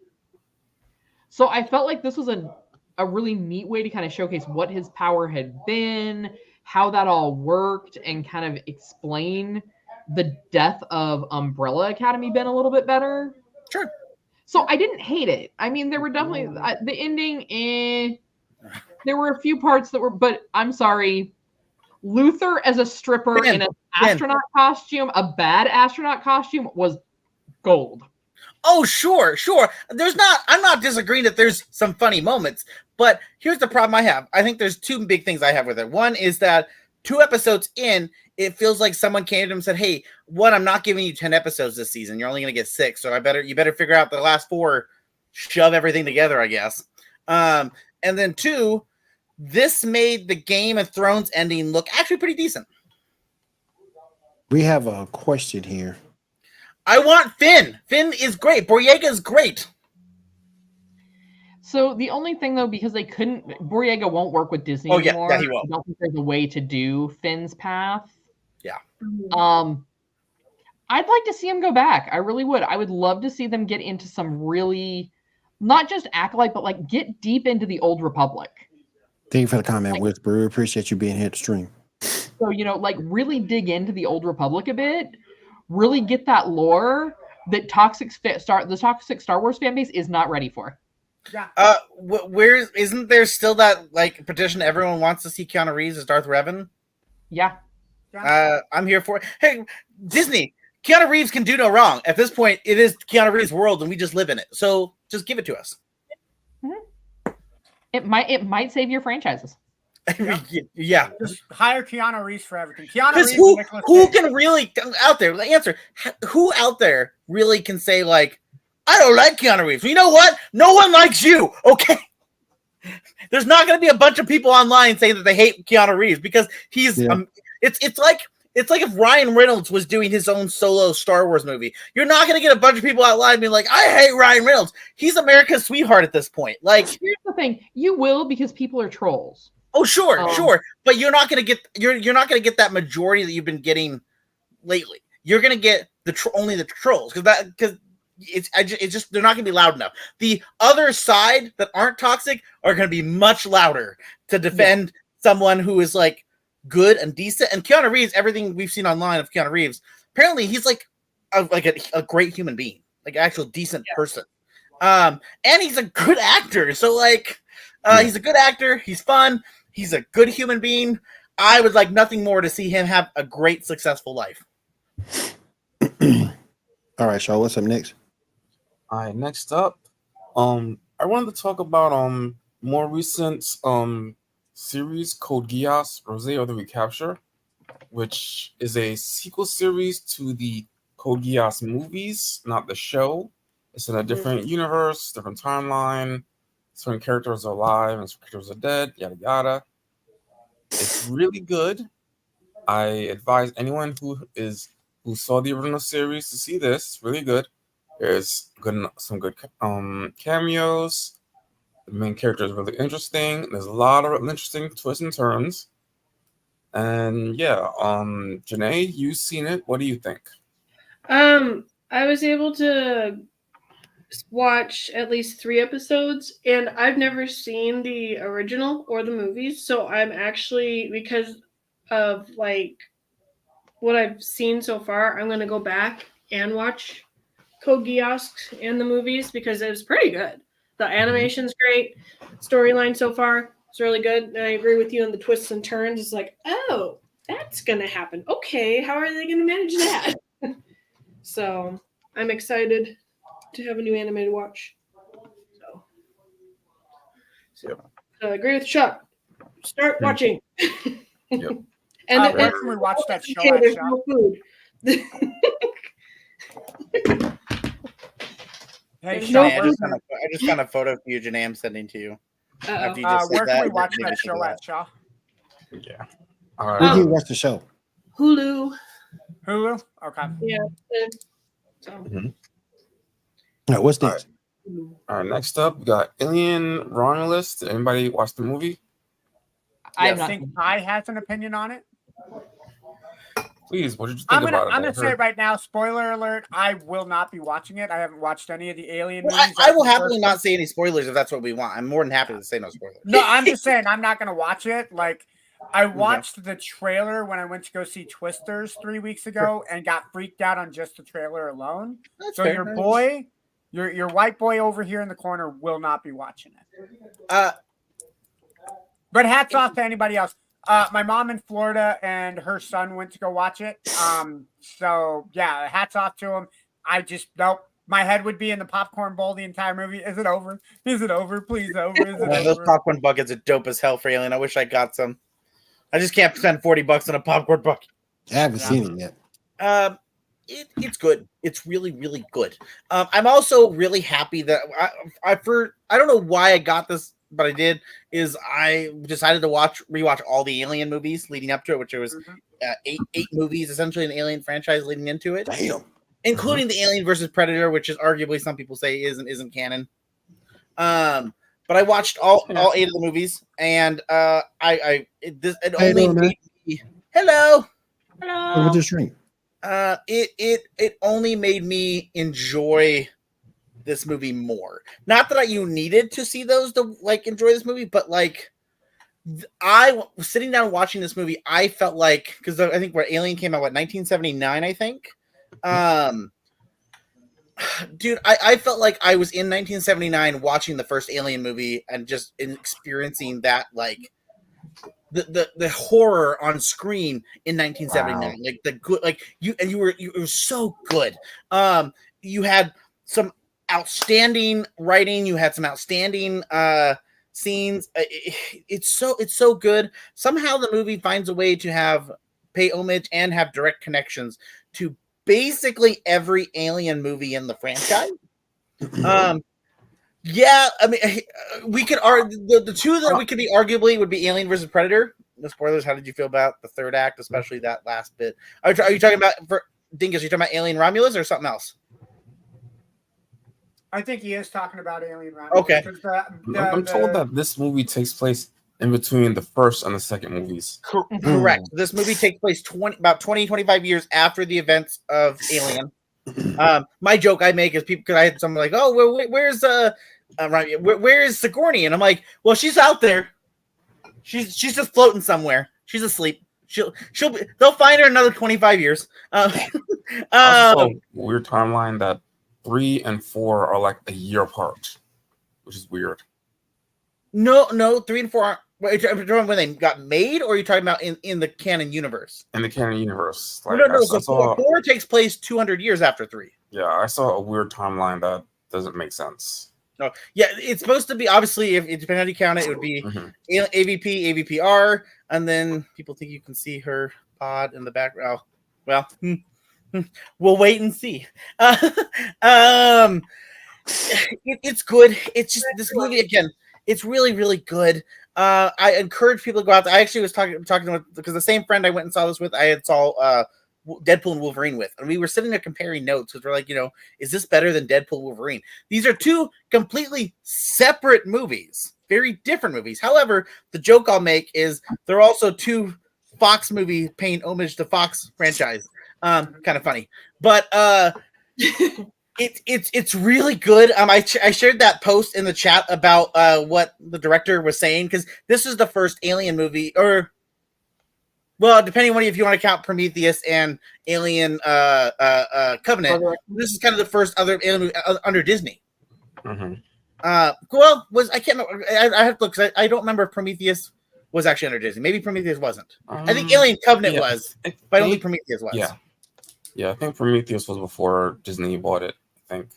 So I felt like this was a really neat way to kind of showcase what his power had been, how that all worked, and kind of explain the death of Umbrella Academy Ben a little bit better. Sure. So I didn't hate it. I mean, there were definitely the ending. There were a few parts that were, but I'm sorry. Luther as a stripper in an astronaut costume, a bad astronaut costume, was gold. Oh, sure. I'm not disagreeing that there's some funny moments, but here's the problem I have. I think there's two big things I have with it. One is that 2 episodes in, it feels like someone came to him and said, "Hey, I'm not giving you 10 episodes this season. You're only going to get 6. So you better figure out the last 4, shove everything together, I guess." And then 2, this made the Game of Thrones ending look actually pretty decent. We have a question here. I want Finn. Finn is great. Boyega is great. So the only thing though, because they couldn't, Boyega won't work with Disney anymore. Yeah, he won't. I don't think there's a way to do Finn's path. Yeah. I'd like to see him go back. I really would. I would love to see them get into some really, not just Acolyte, but like get deep into the Old Republic. Thank you for the comment, Whisper. We appreciate you being here to stream. So, like really dig into the Old Republic a bit, really get that lore that the toxic Star Wars fan base is not ready for. Yeah. Where isn't there still that like petition everyone wants to see Keanu Reeves as Darth Revan? Yeah. I'm here for it. Hey, Disney, Keanu Reeves can do no wrong. At this point, it is Keanu Reeves' world and we just live in it. So just give it to us. Mm-hmm. It might save your franchises. Yeah. Just hire Keanu Reeves for everything. Keanu Because Reeves. who can really out there? The answer. Who out there really can say like, I don't like Keanu Reeves. You know what? No one likes you. Okay. There's not going to be a bunch of people online saying that they hate Keanu Reeves because he's. Yeah. It's like if Ryan Reynolds was doing his own solo Star Wars movie. You're not going to get a bunch of people online being like, I hate Ryan Reynolds. He's America's sweetheart at this point. Like, here's the thing: you will because people are trolls. Oh, sure, but you're not going to get you're not going to get that majority that you've been getting lately. You're going to get only the trolls because it's just they're not going to be loud enough. The other side that aren't toxic are going to be much louder to defend someone who is like good and decent. And Keanu Reeves, everything we've seen online of Keanu Reeves, apparently he's like a great human being, like an actual decent person. And he's a good actor. So like he's a good actor. He's fun. He's a good human being. I would like nothing more to see him have a great, successful life. All right, Shaw, what's up next? All right, next up, I wanted to talk about more recent series Code Geass: Rose of the Recapture, which is a sequel series to the Code Geass movies, not the show. It's in a different universe, different timeline. Certain characters are alive and certain characters are dead, yada yada. It's really good. I advise anyone who saw the original series to see this. Really good. There's some good cameos. The main character is really interesting. There's a lot of interesting twists and turns. And yeah, Janae, you've seen it. What do you think? I was able to watch at least 3 episodes, and I've never seen the original or the movies, so I'm actually, because of like what I've seen so far, I'm gonna go back and watch Code Geass and the movies because it was pretty good. The animation's great, storyline so far it's really good, and I agree with you on the twists and turns. It's like, oh, that's gonna happen. Okay, how are they gonna manage that? So I'm excited to have a new anime to watch. So I agree with Chuck. Start watching. Yep. And where can we watch that show? okay, there's no food. Hey, There's Shaw, no I where, just found a photo of you, Janae. I'm sending to you. After you Uh-oh. just said where can we that, watch maybe that think of show at, Shaw? Yeah. All right. Where can you watch the show? Hulu. Hulu? Okay. Yeah. So. All right, what's next? All right. Next up, we got Alien Romulus. Did anybody watch the movie? I have I not. think Ty has an opinion on it. Please, what did you think I'm about it? gonna say it right now. Spoiler alert! I will not be watching it. I haven't watched any of the Alien Well, movies. I will That's the happily first not say any spoilers if that's what we want. I'm more than happy to say no spoilers. No, I'm just saying I'm not gonna watch it. Like, I watched the trailer when I went to go see Twisters 3 weeks ago and got freaked out on just the trailer alone. That's So fair. your boy, your white boy over here in the corner will not be watching it. But hats off to anybody else. My mom in Florida and her son went to go watch it. So yeah, hats off to them. I just nope. My head would be in the popcorn bowl the entire movie. Is it over? Is it over? Please over. Is it Man, those over? popcorn buckets are dope as hell for Alien. I wish I got some. I just can't spend $40 on a popcorn bucket. I haven't seen it yet. It's good. It's really, really good. I'm also really happy that I don't know why I got this, but I did. Is I decided to rewatch all the Alien movies leading up to it, which was eight movies essentially, an Alien franchise leading into it. Damn. Including the Alien versus Predator, which is arguably some people say isn't canon. But I watched all 8 of the movies, and it only made me hello. What was your stream? It only made me enjoy this movie more. Not that you needed to see those to like enjoy this movie, but like I was sitting down watching this movie, I felt like, because I think where Alien came out, 1979, I think. Dude, I felt like I was in 1979 watching the first Alien movie and just experiencing that, like the horror on screen in 1979. Wow. Like the good, like you were so good. You had some outstanding writing. You had some outstanding scenes. It's so good. Somehow the movie finds a way to pay homage and have direct connections to basically every Alien movie in the franchise. Yeah, I mean, we could argue the two that we could be arguably would be Alien versus Predator. No spoilers. How did you feel about the third act, especially that last bit? Are you talking about Dingus? Are you talking about Alien Romulus or something else? I think he is talking about Alien Romulus. Okay. I'm told that this movie takes place in between the first and the second movies. Correct. This movie takes place 25 years after the events of Alien. My joke I make is because I had someone like, oh, well, where's where is Sigourney? And I'm like, well, she's out there. She's just floating somewhere. She's asleep. They'll find her another 25 years. Also, weird timeline that 3 and 4 are like a year apart, which is weird. No, 3 and 4 aren't. Wait, are you talking about when they got made, or are you talking about in the canon universe? In the canon universe, No, like no. I So saw, 4 takes place 200 years after 3. yeah, I saw a weird timeline that doesn't make sense. No, yeah, it's supposed to be obviously. If it depends how you count it, it would be Mhm. AVP, AVPR, and then people think you can see her pod in the background. Well, we'll wait and see. It's good. It's just this movie again. It's really, really good. I encourage people to go out there. I actually was talking with because the same friend I went and saw this with, I had saw Deadpool and Wolverine with, and we were sitting there comparing notes because we're like, is this better than Deadpool Wolverine? These are 2 completely separate movies, very different movies. However, the joke I'll make is they're also 2 Fox movies paying homage to Fox franchise. Kind of funny, but it's really good. I shared that post in the chat about what the director was saying, because this is the first Alien movie, or well, depending on if you want to count Prometheus and Alien Covenant, this is kind of the first other Alien movie under Disney. Mm-hmm. Well, I can't remember. I have to look, because I don't remember if Prometheus was actually under Disney. Maybe Prometheus wasn't. I think Alien Covenant was, but I don't think Prometheus was. Yeah, I think Prometheus was before Disney bought it. I think.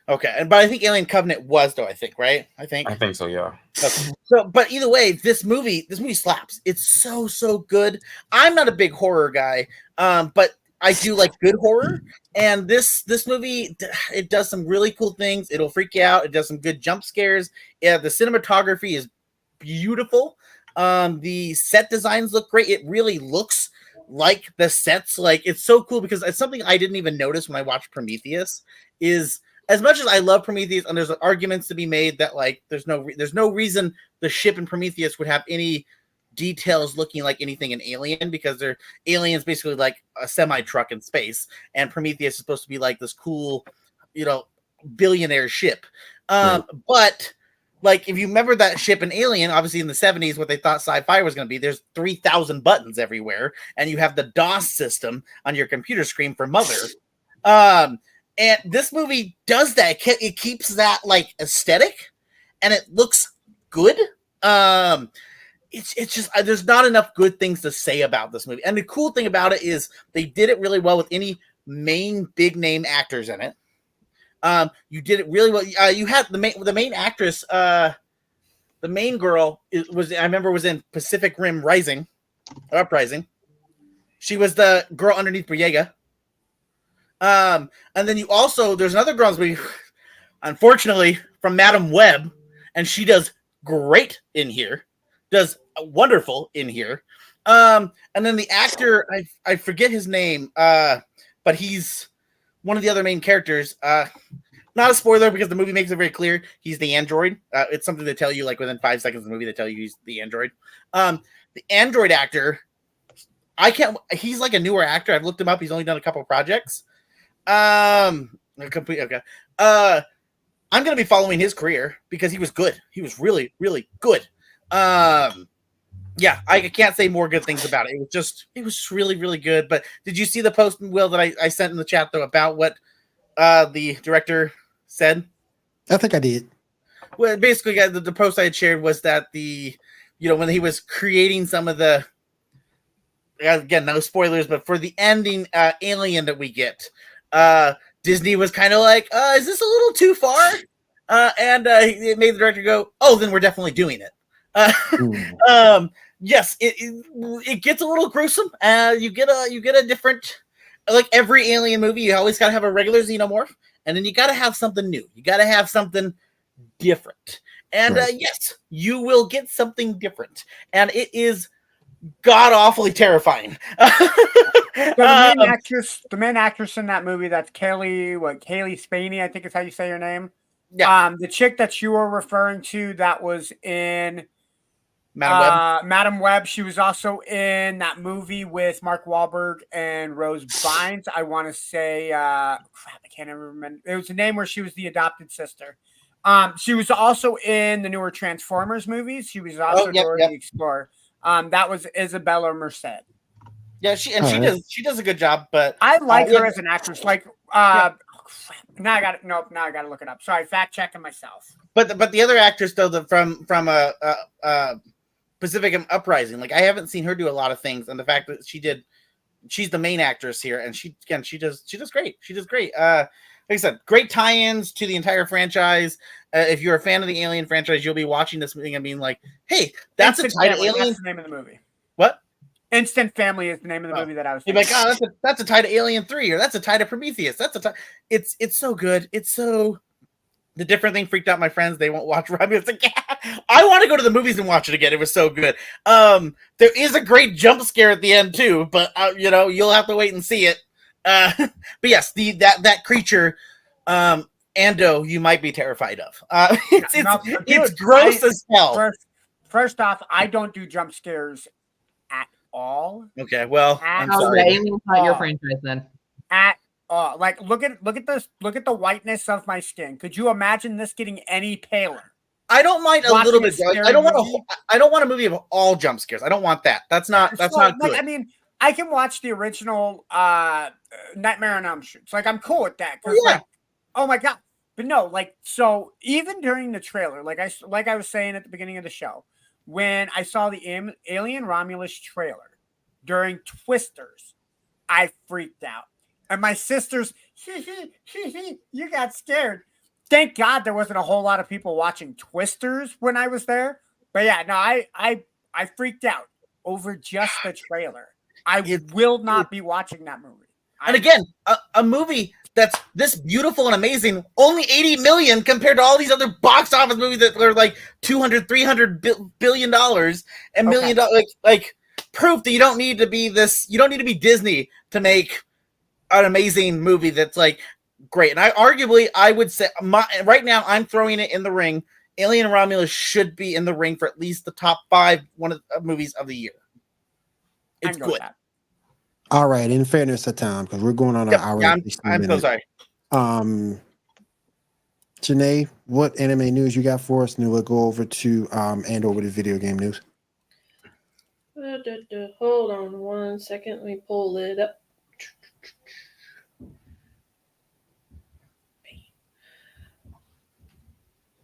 Okay, but I think Alien Covenant was, though. I think, right? I think so. Yeah. Okay. So, but either way, this movie slaps. It's so good. I'm not a big horror guy, but I do like good horror. And this movie, it does some really cool things. It'll freak you out. It does some good jump scares. Yeah, the cinematography is beautiful. The set designs look great. It really looks like the sets. Like, it's so cool, because it's something I didn't even notice when I watched Prometheus. Is as much as I love Prometheus, and there's arguments to be made that like there's no reason the ship in Prometheus would have any details looking like anything in Alien, because they're aliens basically like a semi truck in space, and Prometheus is supposed to be like this cool, billionaire ship. But like, if you remember that ship in Alien, obviously in the 70s, what they thought sci-fi was going to be, there's 3,000 buttons everywhere, and you have the DOS system on your computer screen for Mother. And this movie does that. It keeps that like aesthetic, and it looks good. It's just there's not enough good things to say about this movie. And the cool thing about it is they did it really well with any main big name actors in it. You did it really well. You had the main actress, the main girl was in Pacific Rim Uprising. She was the girl underneath Briega. And then there's another girl movie, unfortunately, from Madam Web, and she does great in here, does wonderful in here. And then the actor, I forget his name, but he's one of the other main characters. Not a spoiler, because the movie makes it very clear he's the android. It's something they tell you like within 5 seconds of the movie. They tell you he's the android. The android actor, he's like a newer actor. I've looked him up. He's only done a couple of projects. Okay. I'm gonna be following his career, because he was good. He was really, really good. Yeah, I can't say more good things about it. It was really, really good. But did you see the post, Will, that I sent in the chat though about what the director said? I think I did. Well, basically, the post I had shared was that when he was creating some of the, again, no spoilers, but for the ending alien that we get, Disney was kind of like, is this a little too far? And it made the director go, oh, then we're definitely doing it. Yes, it gets a little gruesome. You get a different, like every alien movie, you always gotta have a regular xenomorph, and then you gotta have something new. You gotta have something different. And yes, you will get something different, and it is god awfully terrifying. The main actress in that movie, that's Kaylee Spaney, I think is how you say her name. Yeah. The chick that you were referring to that was in Madam Web. She was also in that movie with Mark Wahlberg and Rose Bynes. I want to say, I can't ever remember. It was a name where she was the adopted sister. She was also in the newer Transformers movies. She was also Dora the Explorer. That was Isabella Merced. Yeah, she does a good job, but I like her as an actress. Like, now I got to look it up. Sorry, fact checking myself. But the other actress though, from Pacific Uprising. Like I haven't seen her do a lot of things, and the fact that she's the main actress here, and she does great. She does great. Like I said, great tie-ins to the entire franchise. If you're a fan of the Alien franchise, you'll be watching this movie and being like, "Hey, that's Instant a tie to Family, Alien." That's the name of the movie. What? Instant Family is the name of the movie that I was. You're like, oh, that's a tie to Alien 3, or that's a tie to Prometheus. That's a tie. It's so good. It's so. The different thing freaked out my friends. They won't watch Robbie. It's like, yeah, I want to go to the movies and watch it again. It was so good. There is a great jump scare at the end too, but you'll have to wait and see it. But yes, that creature, Ando, you might be terrified of. It's gross as hell. First off, I don't do jump scares at all. Okay, well, I'm Oh, sorry. yeah, Alien's not your franchise then. At like look at the whiteness of my skin. Could you imagine this getting any paler? I don't mind a little bit. I don't want a movie of all jump scares. I don't want that. That's not good. Like, I mean, I can watch the original Nightmare on Elm Street. Like I'm cool with that. Like, oh my god. But no, like, so even during the trailer, like I was saying at the beginning of the show, when I saw the Alien Romulus trailer during Twisters, I freaked out. And my sisters, you got scared. Thank God there wasn't a whole lot of people watching Twisters when I was there. But yeah, no, I freaked out over just the trailer. I will not be watching that movie. And again, a movie that's this beautiful and amazing, only 80 million compared to all these other box office movies that are like $200-300 billion and million dollars. Like proof that you don't need to be Disney to make an amazing movie that's like great. And I would say right now I'm throwing it in the ring. Alien and Romulus should be in the ring for at least the top 5 movies of the year. It's good. All right, in fairness to time, because we're going on an hour. Yeah, I'm so sorry. Janae, what anime news you got for us? And we'll go over to and over to video game news. Hold on one second. Let me pull it up.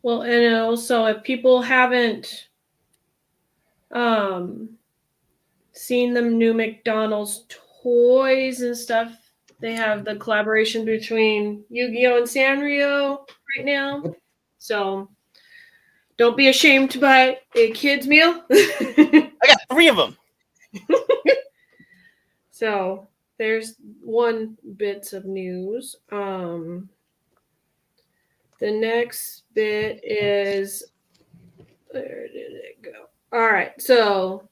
Well, and also if people haven't seen the new McDonald's toys and stuff, they have the collaboration between Yu-Gi-Oh! And Sanrio right now. So don't be ashamed to buy a kid's meal. I got 3 of them. So there's one bit of news. The next bit is, where did it go? All right, so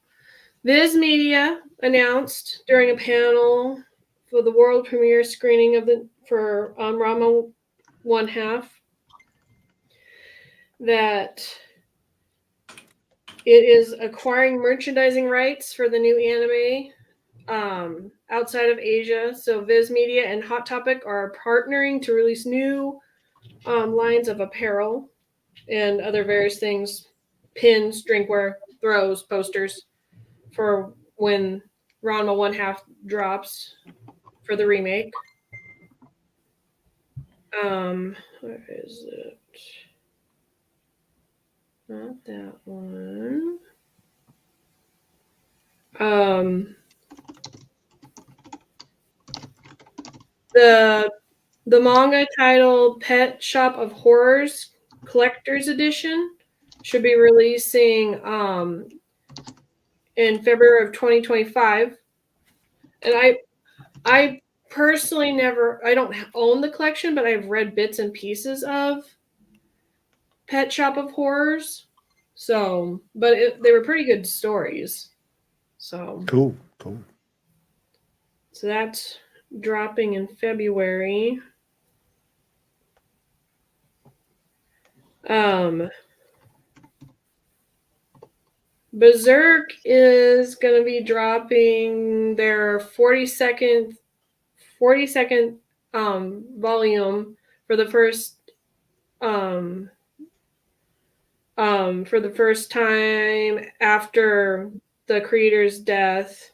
Viz Media announced during a panel for the world premiere screening for Rama 1/2 that it is acquiring merchandising rights for the new anime outside of Asia. So Viz Media and Hot Topic are partnering to release new lines of apparel and other various things, pins, drinkware, throws, posters for when Ranma 1/2 drops for the remake. Where is it? Not that one. The manga titled Pet Shop of Horrors Collector's Edition should be releasing in February of 2025. And I personally I don't own the collection, but I've read bits and pieces of Pet Shop of Horrors. So, but they were pretty good stories. So cool. So that's dropping in February. Berserk is going to be dropping their 40-second volume for the first time after the creator's death.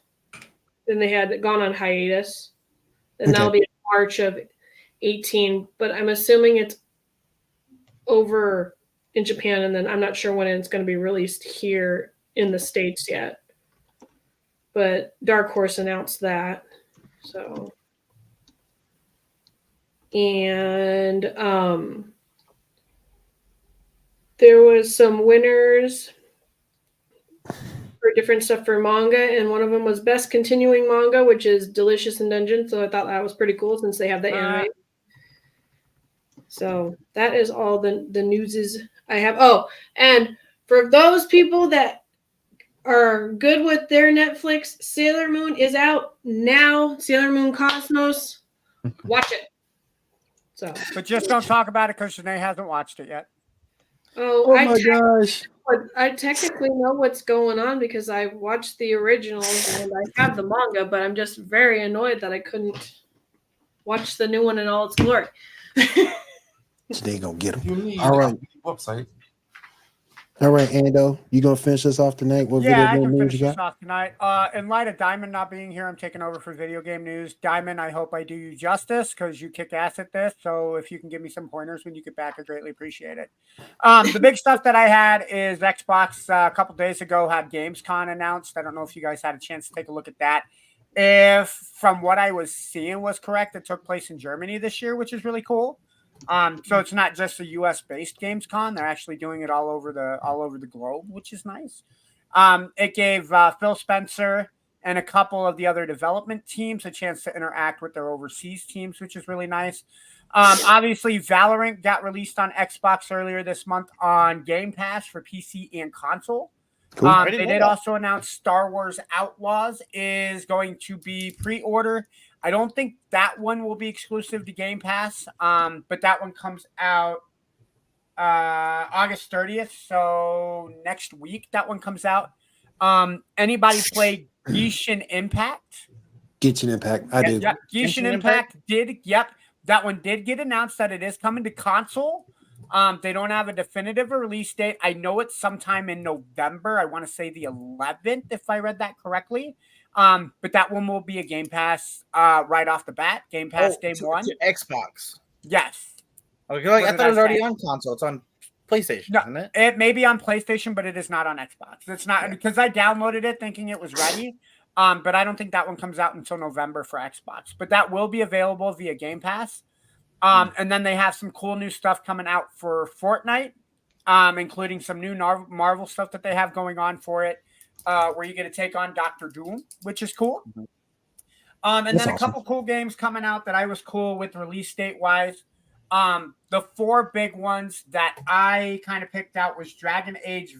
Then they had gone on hiatus, and that'll be in March of 2018. But I'm assuming it's over in Japan, and then I'm not sure when it's going to be released here in the States yet. But Dark Horse announced that. So, and there was some winners for different stuff for manga, and one of them was best continuing manga, which is Delicious in Dungeon. So I thought that was pretty cool since they have the anime. So that is all the newses I have. Oh, and for those people that are good with their Netflix, Sailor Moon is out now. Sailor Moon Cosmos. Watch it. So, But just don't talk about it because Shanae hasn't watched it yet. Oh my gosh. I technically know what's going on because I watched the originals and I have the manga, but I'm just very annoyed that I couldn't watch the new one in all its glory. Today gonna get You him. need All right. a website. All right, Ando, you gonna finish this off tonight? What Yeah, I video can game news finish you this got? off tonight. In light of Diamond not being here, I'm taking over for video game news. Diamond, I hope I do you justice because you kick ass at this. So if you can give me some pointers when you get back, I greatly appreciate it. The big stuff that I had is Xbox a couple days ago had Gamescom announced. I don't know if you guys had a chance to take a look at that. If from what I was seeing was correct, it took place in Germany this year, which is really cool. So it's not just a US based Gamescom. They're actually doing it all over the globe, which is nice. It gave Phil Spencer and a couple of the other development teams a chance to interact with their overseas teams, which is really nice. Obviously, Valorant got released on Xbox earlier this month on Game Pass for PC and console. Cool. They did also announce Star Wars Outlaws is going to be pre-order. I don't think that one will be exclusive to Game Pass, but that one comes out August 30th, so next week that one comes out. Anybody play Genshin Impact? Genshin Impact. I do. Yep. Genshin Impact did. Yep. That one did get announced that it is coming to console. They don't have a definitive release date. I know it's sometime in November. I want to say the 11th, if I read that correctly. But that one will be a Game Pass right off the bat. Game Pass day one. Xbox. Yes. Okay, I thought it was already on console. It's on PlayStation, No, isn't it? It may be on PlayStation, but it is not on Xbox. It's not because I downloaded it thinking it was ready. But I don't think that one comes out until November for Xbox. But that will be available via Game Pass. And then they have some cool new stuff coming out for Fortnite, including some new Marvel stuff that they have going on for it, where you get to take on Doctor Doom, which is cool. And That's then a awesome. couple cool games coming out that I was cool with release date wise. The four big ones that I kind of picked out was Dragon Age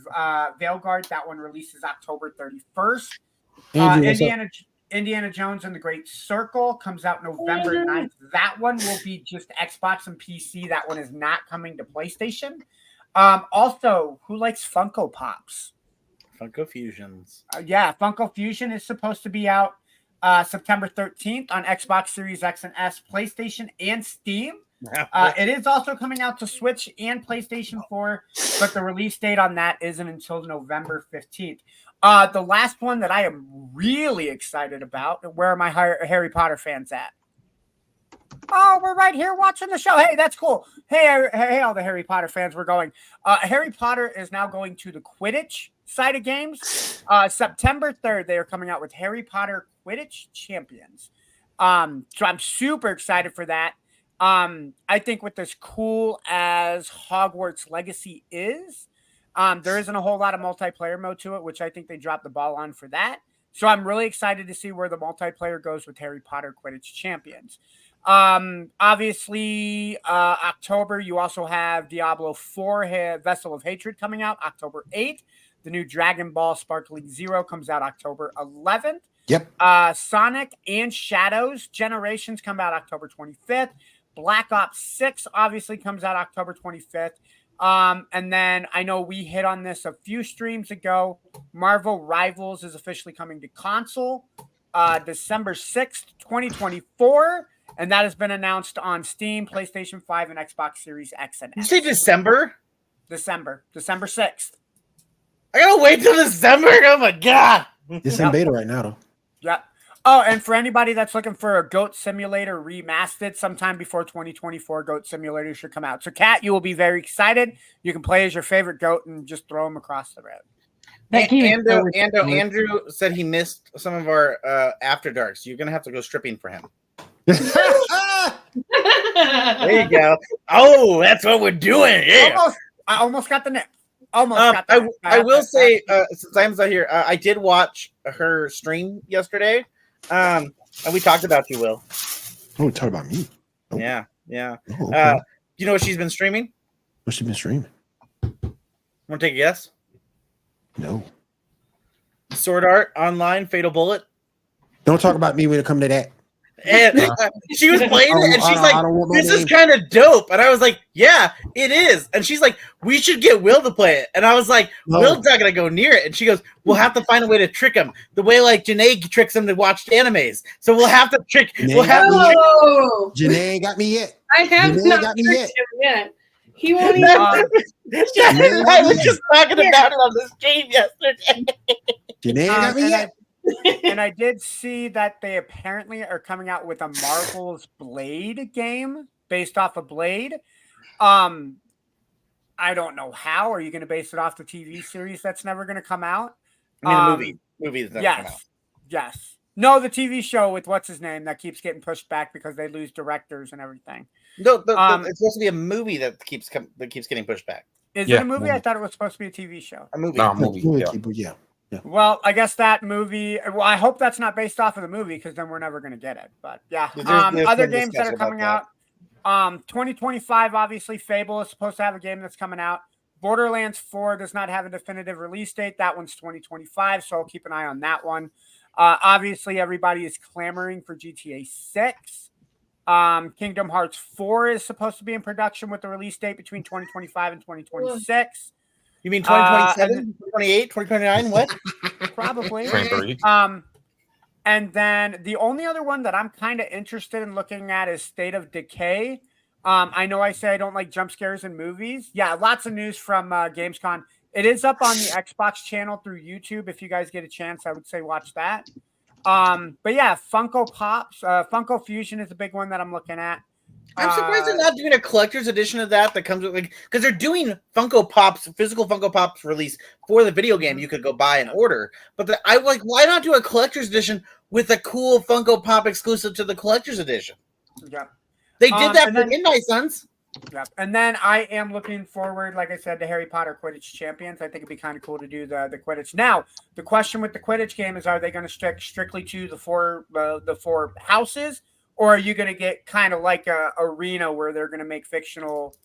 Veilguard. That one releases October 31st. Indiana Jones and the Great Circle comes out November 9th. That one will be just Xbox and PC. That one is not coming to PlayStation. Also, who likes Funko Pops? Funko Fusions. Yeah, Funko Fusion is supposed to be out September 13th on Xbox Series X and S, PlayStation, and Steam. It is also coming out to Switch and PlayStation 4, but the release date on that isn't until November 15th. The last one that I am really excited about, where are my Harry Potter fans at? Oh, we're right here watching the show. Hey, that's cool. Hey, all the Harry Potter fans, we're going. Harry Potter is now going to the Quidditch side of games. September 3rd, they are coming out with Harry Potter Quidditch Champions. So I'm super excited for that. I think with as cool as Hogwarts Legacy is, there isn't a whole lot of multiplayer mode to it, which I think they dropped the ball on for that. So I'm really excited to see where the multiplayer goes with Harry Potter Quidditch Champions. Obviously, October, you also have Diablo 4 Vessel of Hatred coming out October 8th. The new Dragon Ball Sparkling Zero comes out October 11th. Yep. Sonic and Shadows Generations come out October 25th. Black Ops 6 obviously comes out October 25th. And then I know we hit on this a few streams ago. Marvel Rivals is officially coming to console December 6th, 2024. And that has been announced on Steam, PlayStation 5, and Xbox Series X and S. Did you say December? December 6th. I gotta wait till December. Oh my god! It's in beta right now, though. Yep. Oh, and for anybody that's looking for a Goat Simulator remastered, sometime before 2024, Goat Simulator should come out. So, Kat, you will be very excited. You can play as your favorite goat and just throw them across the road. That game is so ridiculous. Andrew said he missed some of our After Darks. You're gonna have to go stripping for him. There you go. Oh, that's what we're doing. Yeah. I almost got the nip. Got the nip. I will say, since I'm not here, I did watch her stream yesterday, and we talked about you, Will. Oh, we talked about me. Oh. Yeah. Oh, okay. You know what she's been streaming? What's she been streaming? Want to take a guess? No. Sword Art Online, Fatal Bullet. Don't talk about me when it comes to that. And she was playing it, and she's like, "This is kind of dope." And I was like, "Yeah, it is." And she's like, "We should get Will to play it." And I was like, No. "Will's not gonna go near it." And she goes, "We'll have to find a way to trick him, the way like Janae tricks him to watch animes. So we'll have to trick. We'll have to trick." Oh, Janae ain't got me yet. I have Janae not got me tricked yet. him yet. He won't even. I was just talking about it on the stream yesterday. Janae ain't got me yet. And I did see that they apparently are coming out with a Marvel's Blade game based off of Blade. I don't know how. Are you going to base it off the TV series that's never going to come out? I mean, the movie that's never come out. Yes. No, the TV show with what's his name that keeps getting pushed back because they lose directors and everything. No, it's supposed to be a movie that keeps getting pushed back. Is it a movie? I thought it was supposed to be a TV show. A movie. No, movie. Yeah. Well, I guess that movie. Well, I hope that's not based off of the movie because then we're never going to get it. But yeah, There's other some games that are discussion coming about out. 2025, obviously, Fable is supposed to have a game that's coming out. Borderlands 4 does not have a definitive release date. That one's 2025, so I'll keep an eye on that one. Obviously, everybody is clamoring for GTA 6. Kingdom Hearts 4 is supposed to be in production with the release date between 2025 and 2026. You mean 2027, 2028, 2029? What? Probably. 23. And then the only other one that I'm kind of interested in looking at is State of Decay. I know I say I don't like jump scares in movies. Yeah, lots of news from Gamescom. It is up on the Xbox channel through YouTube. If you guys get a chance, I would say watch that. But yeah, Funko Pops. Funko Fusion is a big one that I'm looking at. I'm surprised they're not doing a collector's edition of that comes with because they're doing Funko Pops, physical Funko Pops release for the video game you could go buy and order. But I like, why not do a collector's edition with a cool Funko Pop exclusive to the collector's edition? Yeah, they did that for Midnight Suns. Yeah, and then I am looking forward, like I said, to Harry Potter Quidditch Champions. I think it'd be kind of cool to do the Quidditch. Now, the question with the Quidditch game is: are they going to stick strictly to the four houses? Or are you going to get kind of like a arena where they're going to make fictional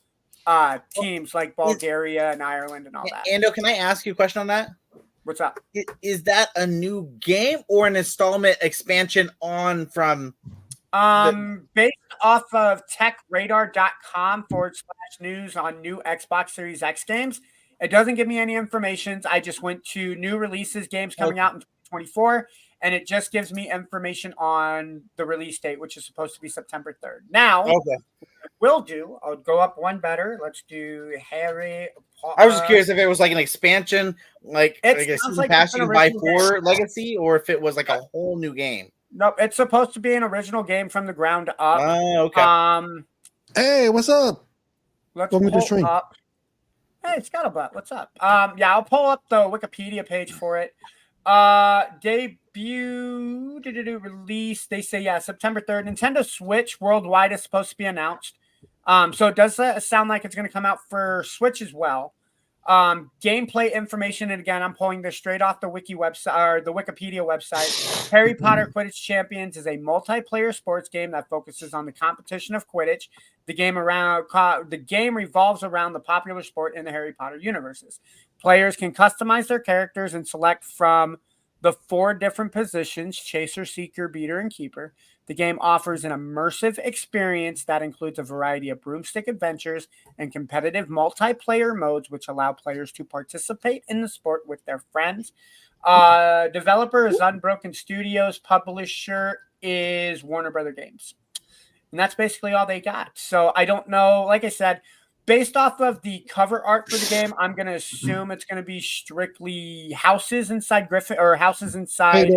teams like Bulgaria and Ireland and all that? Ando, can I ask you a question on that? What's up? Is that a new game or an installment expansion on from? Based off of techradar.com/news on new Xbox Series X games. It doesn't give me any information. I just went to new releases, games coming out in 2024. And it just gives me information on the release date, which is supposed to be September 3rd. Now, I'll go up one better. Let's do Harry Potter. I was just curious if it was like an expansion, like a season pass you buy for Legacy, or if it was like a whole new game. Nope, it's supposed to be an original game from the ground up. Oh, okay. Hey, what's up? Let's pull up. Hey, Scuttlebutt, what's up? Yeah, I'll pull up the Wikipedia page for it. Debut release. They say September 3rd. Nintendo Switch worldwide is supposed to be announced. So it does sound like it's going to come out for Switch as well. Gameplay information, and again, I'm pulling this straight off the wiki website or the Wikipedia website. Harry Potter Quidditch Champions is a multiplayer sports game that focuses on the competition of Quidditch. The game revolves around the popular sport in the Harry Potter universes. Players can customize their characters and select from the 4 different positions: Chaser, Seeker, Beater, and Keeper. The game offers an immersive experience that includes a variety of broomstick adventures and competitive multiplayer modes, which allow players to participate in the sport with their friends. Developer is Unbroken Studios. Publisher is Warner Brother Games. And that's basically all they got. So I don't know. Like I said, based off of the cover art for the game, I'm going to assume it's going to be strictly houses inside Griffin or houses inside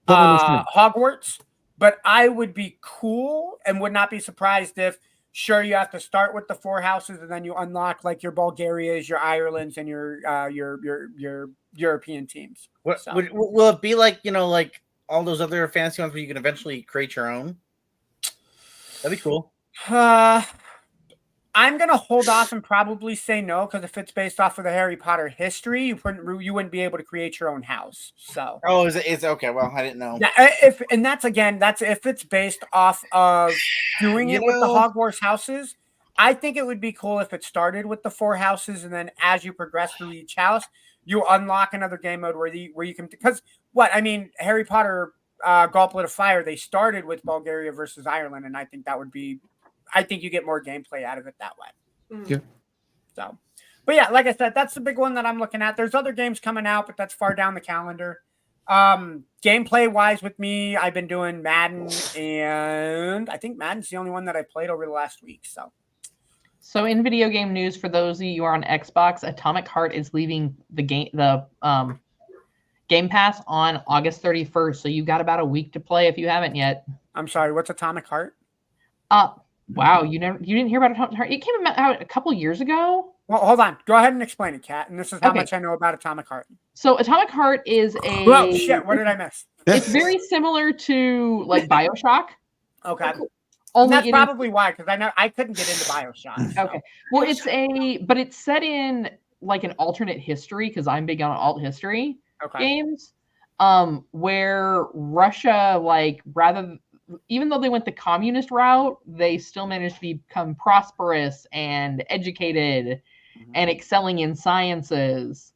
Hogwarts. But I would be cool and would not be surprised if, sure, you have to start with the 4 houses and then you unlock like your Bulgarias, your Irelands, and your European teams. What So. will it be like? Like all those other fantasy ones where you can eventually create your own. That'd be cool. I'm gonna hold off and probably say no because if it's based off of the Harry Potter history, you wouldn't be able to create your own house. So Is it okay? Well, I didn't know. Yeah, that's if it's based off of doing it with the Hogwarts houses. I think it would be cool if it started with the 4 houses and then as you progress through each house, you unlock another game mode where you can because Harry Potter Gauntlet of Fire, they started with Bulgaria versus Ireland, and I think you get more gameplay out of it that way. Yeah. So, but yeah, like I said, that's the big one that I'm looking at. There's other games coming out, but that's far down the calendar. Gameplay wise with me, I've been doing Madden, and I think Madden's the only one that I played over the last week. So in video game news, for those of you who are on Xbox, Atomic Heart is leaving the Game Pass on August 31st. So you've got about a week to play if you haven't yet. I'm sorry, what's Atomic Heart? Wow, you didn't hear about Atomic Heart? It came out a couple years ago. Well, hold on. Go ahead and explain it, Kat. And this is how much I know about Atomic Heart. So Atomic Heart is a... Oh, shit. What did I miss? It's very similar to like BioShock. Okay. Only that's probably why, because I couldn't get into BioShock. So. Okay. Well, it's set in like an alternate history, because I'm big on alt history games. Where Russia, even though they went the communist route, they still managed to become prosperous and educated and excelling in sciences.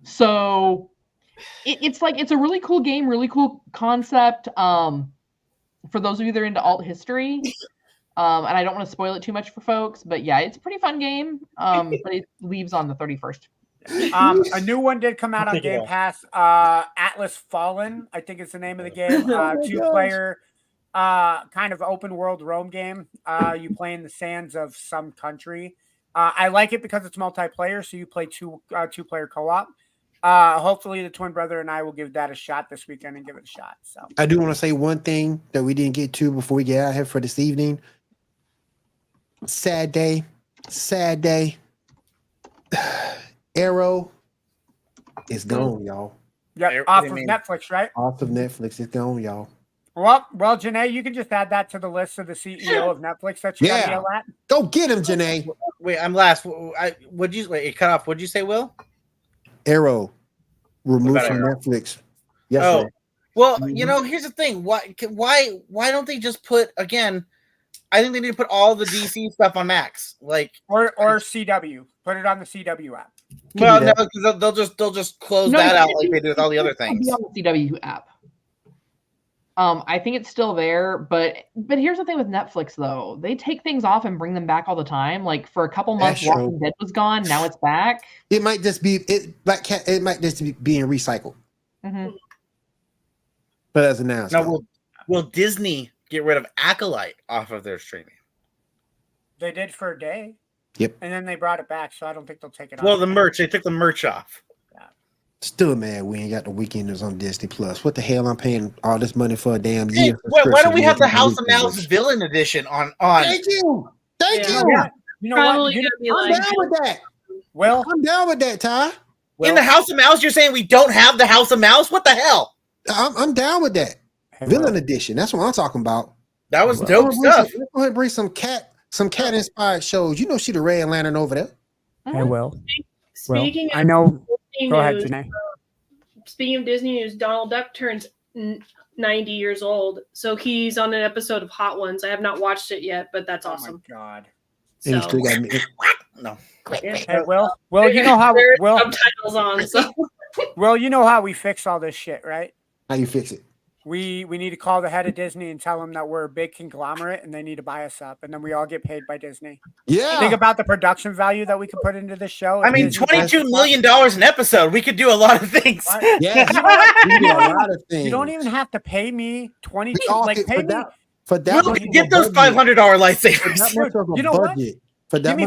So it's a really cool game, really cool concept. For those of you that are into alt history, and I don't want to spoil it too much for folks, but yeah, it's a pretty fun game. But it leaves on the 31st. A new one did come out on Game Pass. Atlas Fallen, I think is the name of the game. 2-player, kind of open world roam game. You play in the sands of some country. I like it because it's multiplayer, so you play two-player co-op. Hopefully, the twin brother and I will give that a shot this weekend and give it a shot. So I do want to say one thing that we didn't get to before we get out here for this evening. Sad day. Arrow is gone, y'all. Yeah, off of Netflix, right? Off of Netflix, it's gone, y'all. Well, Janae, you can just add that to the list of the CEO of Netflix that you gotta yell at. Go get him, Janae. Wait, I'm last. It cut off. What'd you say, Will? Arrow removed from Netflix. Yes. Oh, well, here's the thing. Why don't they just put again? I think they need to put all the DC stuff on Max, or CW. Put it on the CW app. Well, no, because they'll just close that out like they do with all the other things. On the CW app. I think it's still there, but here's the thing with Netflix though. They take things off and bring them back all the time. Like for a couple months, Walking Dead was gone. Now it's back. It might just be it might just be being recycled. Mm-hmm. But as announced. Now, will Disney get rid of Acolyte off of their streaming? They did for a day. Yep. And then they brought it back, so I don't think they'll take it off. Well, the merch. They took the merch off. Still mad we ain't got the Weekenders on Disney Plus. What the hell? I'm paying all this money for a damn year. Why don't we have the House of Mouse Villain Edition on? Thank you. Yeah. You know what? I'm down with that. Well, I'm down with that, Ty. In the House of Mouse, you're saying we don't have the House of Mouse? What the hell? I'm down with that. Villain Edition. That's what I'm talking about. That was dope stuff. Let's go ahead and bring some cat inspired shows. You know she the Red Lantern over there. Hey, Will. Speaking of I know. Disney Go ahead, news, Janae. Speaking of Disney news, Donald Duck turns 90 years old, so he's on an episode of Hot Ones. I have not watched it yet, but that's awesome. Oh my god! So, And he still got me. No. Hey, Will, you know how Will subtitles on. So, Will, you know how we fix all this shit, right? How you fix it? We need to call the head of Disney and tell them that we're a big conglomerate and they need to buy us up, and then we all get paid by Disney. Yeah. Think about the production value that we could put into this show. I mean, $22 million an episode. We could do a lot of things. Yeah. We do a lot of things. You don't even have to pay me 22. Pay me for that. We'll get those $500 lightsabers. You know what? For that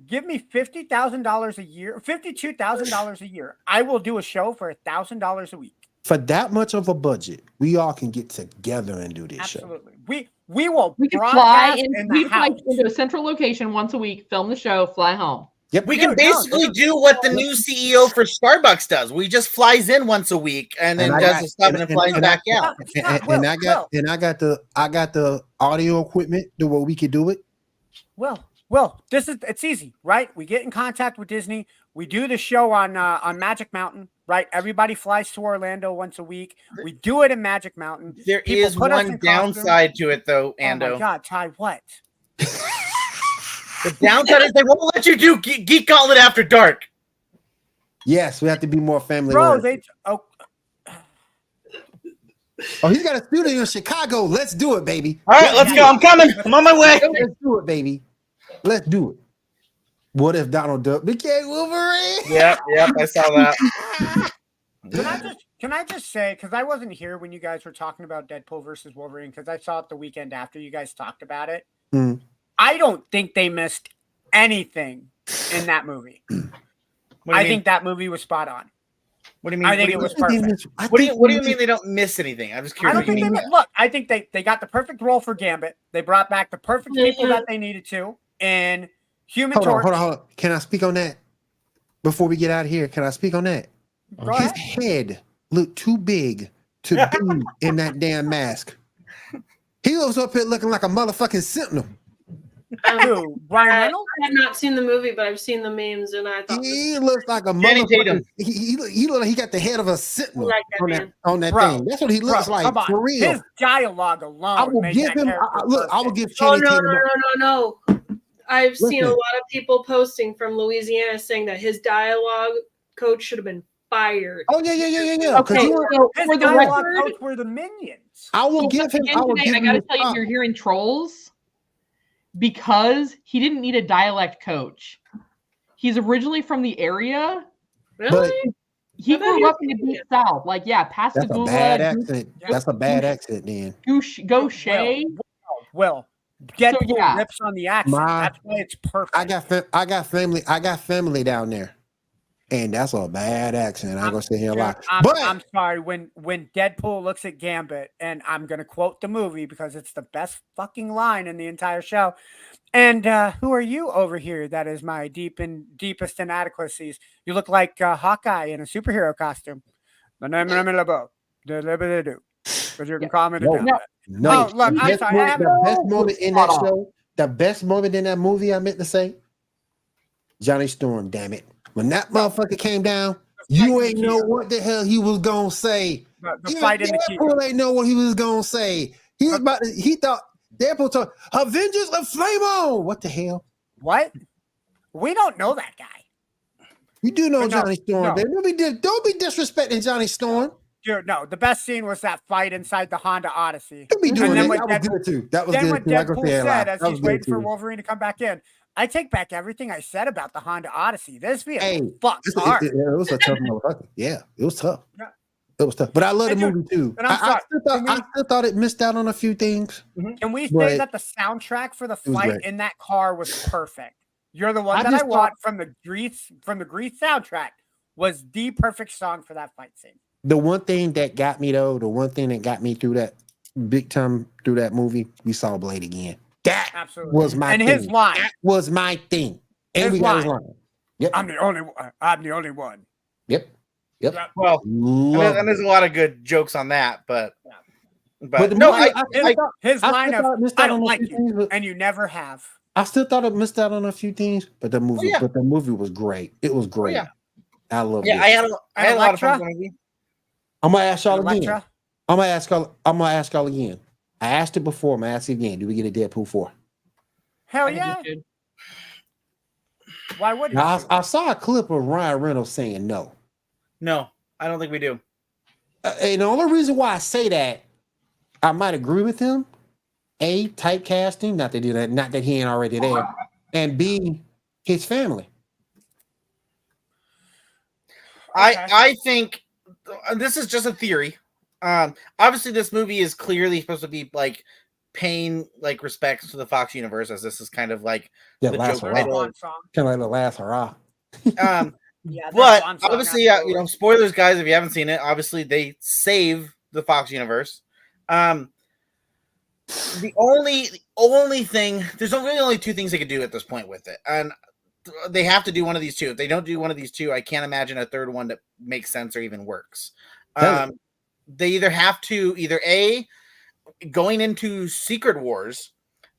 give me $50,000 a year, $52,000 a year. I will do a show for $1,000 a week. For that much of a budget, we all can get together and do this show. Absolutely. We will. We can fly into a central location once a week, film the show, fly home. Yep. We can Dude, basically do what the new CEO for Starbucks does. We just flies in once a week and then does the stuff and then flies back out. And I got the audio equipment to where we could do it. Well, it's easy, right? We get in contact with Disney. We do the show on Magic Mountain, right? Everybody flies to Orlando once a week. We do it in Magic Mountain. There People is put us one in downside to it, though, costume. Ando. Oh my God, Ty, what? The downside is they won't let you do Geek Gauntlet after dark. Yes, we have to be more family. Bro, Oh, he's got a studio in Chicago. Let's do it, baby. All right, let's go. I'm coming. I'm on my way. Let's do it, baby. Let's do it. What if Donald Duck became Wolverine? Yep, I saw that. Can I just say, because I wasn't here when you guys were talking about Deadpool versus Wolverine, because I saw it the weekend after you guys talked about it. I don't think they missed anything in that movie. I think that movie was spot on. What do you mean? I think it was perfect. What do you mean they don't miss anything? I'm just curious. I don't think look, I think they got the perfect role for Gambit. They brought back the perfect people that they needed to. And Human Torch. Hold on. Can I speak on that? Before we get out of here, can I speak on that? His head looked too big to be in that damn mask. He was up here looking like a motherfucking sentinel. Who? Ryan Reynolds? I have not seen the movie, but I've seen the memes, and I thought he looks like a motherfucker. He look like he got the head of a sentinel like that, on that thing. That's what he looks like. Come on. For real. His dialogue alone. I will give him. I will give Channing Tatum. No. I've seen a lot of people posting from Louisiana saying that his dialogue coach should have been fired. Oh yeah. Okay, so his for the dialogue record, coach were the minions. I will give him. I gotta tell you, you're hearing trolls because he didn't need a dialect coach. He's originally from the area. Really? He grew up in the deep south. Like, yeah, Pascagoula. That's a bad accent. That's a bad accent, then. Gaucher. Well, Deadpool rips on the accent. That's why it's perfect. I got family down there, and that's a bad accent. I'm gonna sit here a lot. I'm sorry. When Deadpool looks at Gambit, and I'm gonna quote the movie because it's the best fucking line in the entire show. And who are you over here? That is my deepest inadequacies. You look like Hawkeye in a superhero costume. My name is LeBeau. Because you can call me the No, look, I'm sorry. The best moment in that show, the best moment in that movie, I meant to say, Johnny Storm, damn it. When that motherfucker came down, you ain't know what the hell he was gonna say. The fight in the key. Deadpool ain't know what he was gonna say. He thought Deadpool told Avengers of Flame On. What the hell? What? We don't know that guy. You do know Johnny Storm, baby. Don't be disrespecting Johnny Storm. Dude, no, the best scene was that fight inside the Honda Odyssey. That was good too. That was then good. When Deadpool said, as he's waiting for Wolverine to come back in, I take back everything I said about the Honda Odyssey. This vehicle fucks hard. It was a tough motherfucker. Yeah, it was tough. Yeah. It was tough. But I love the movie too. I still thought it missed out on a few things. Can we say that the soundtrack for the fight in that car was perfect? You're the one that I want from the Grease soundtrack was the perfect song for that fight scene. The one thing that got me through that big time through that movie, we saw Blade again. That was my thing. His line. That was my thing. And we got his line. Yep. I'm the only one. Yep. Well, and there's a lot of good jokes on that, but no, his line of I don't like you, and you never have. I still thought it missed out on a few things, but the movie, was great. It was great. I love it. I had a lot of fun with the movie. I'm gonna ask y'all again. I'm gonna ask y'all again. I asked it before. I'm gonna ask it again. Do we get a Deadpool 4? Hell yeah. Why wouldn't I saw a clip of Ryan Reynolds saying no. No, I don't think we do. And the only reason why I say that, I might agree with him. A, typecasting, not that he ain't already there. And B, his family. I think this is just a theory. Obviously, this movie is clearly supposed to be like paying like respects to the Fox universe, as this is kind of like the joke title. Kind of like the last hurrah. But obviously, spoilers, guys. If you haven't seen it, obviously they save the Fox universe. The only thing, there's really only two things they could do at this point with it, and they have to do one of these two. If they don't do one of these two, I can't imagine a third one that makes sense or even works. They either have to going into Secret Wars,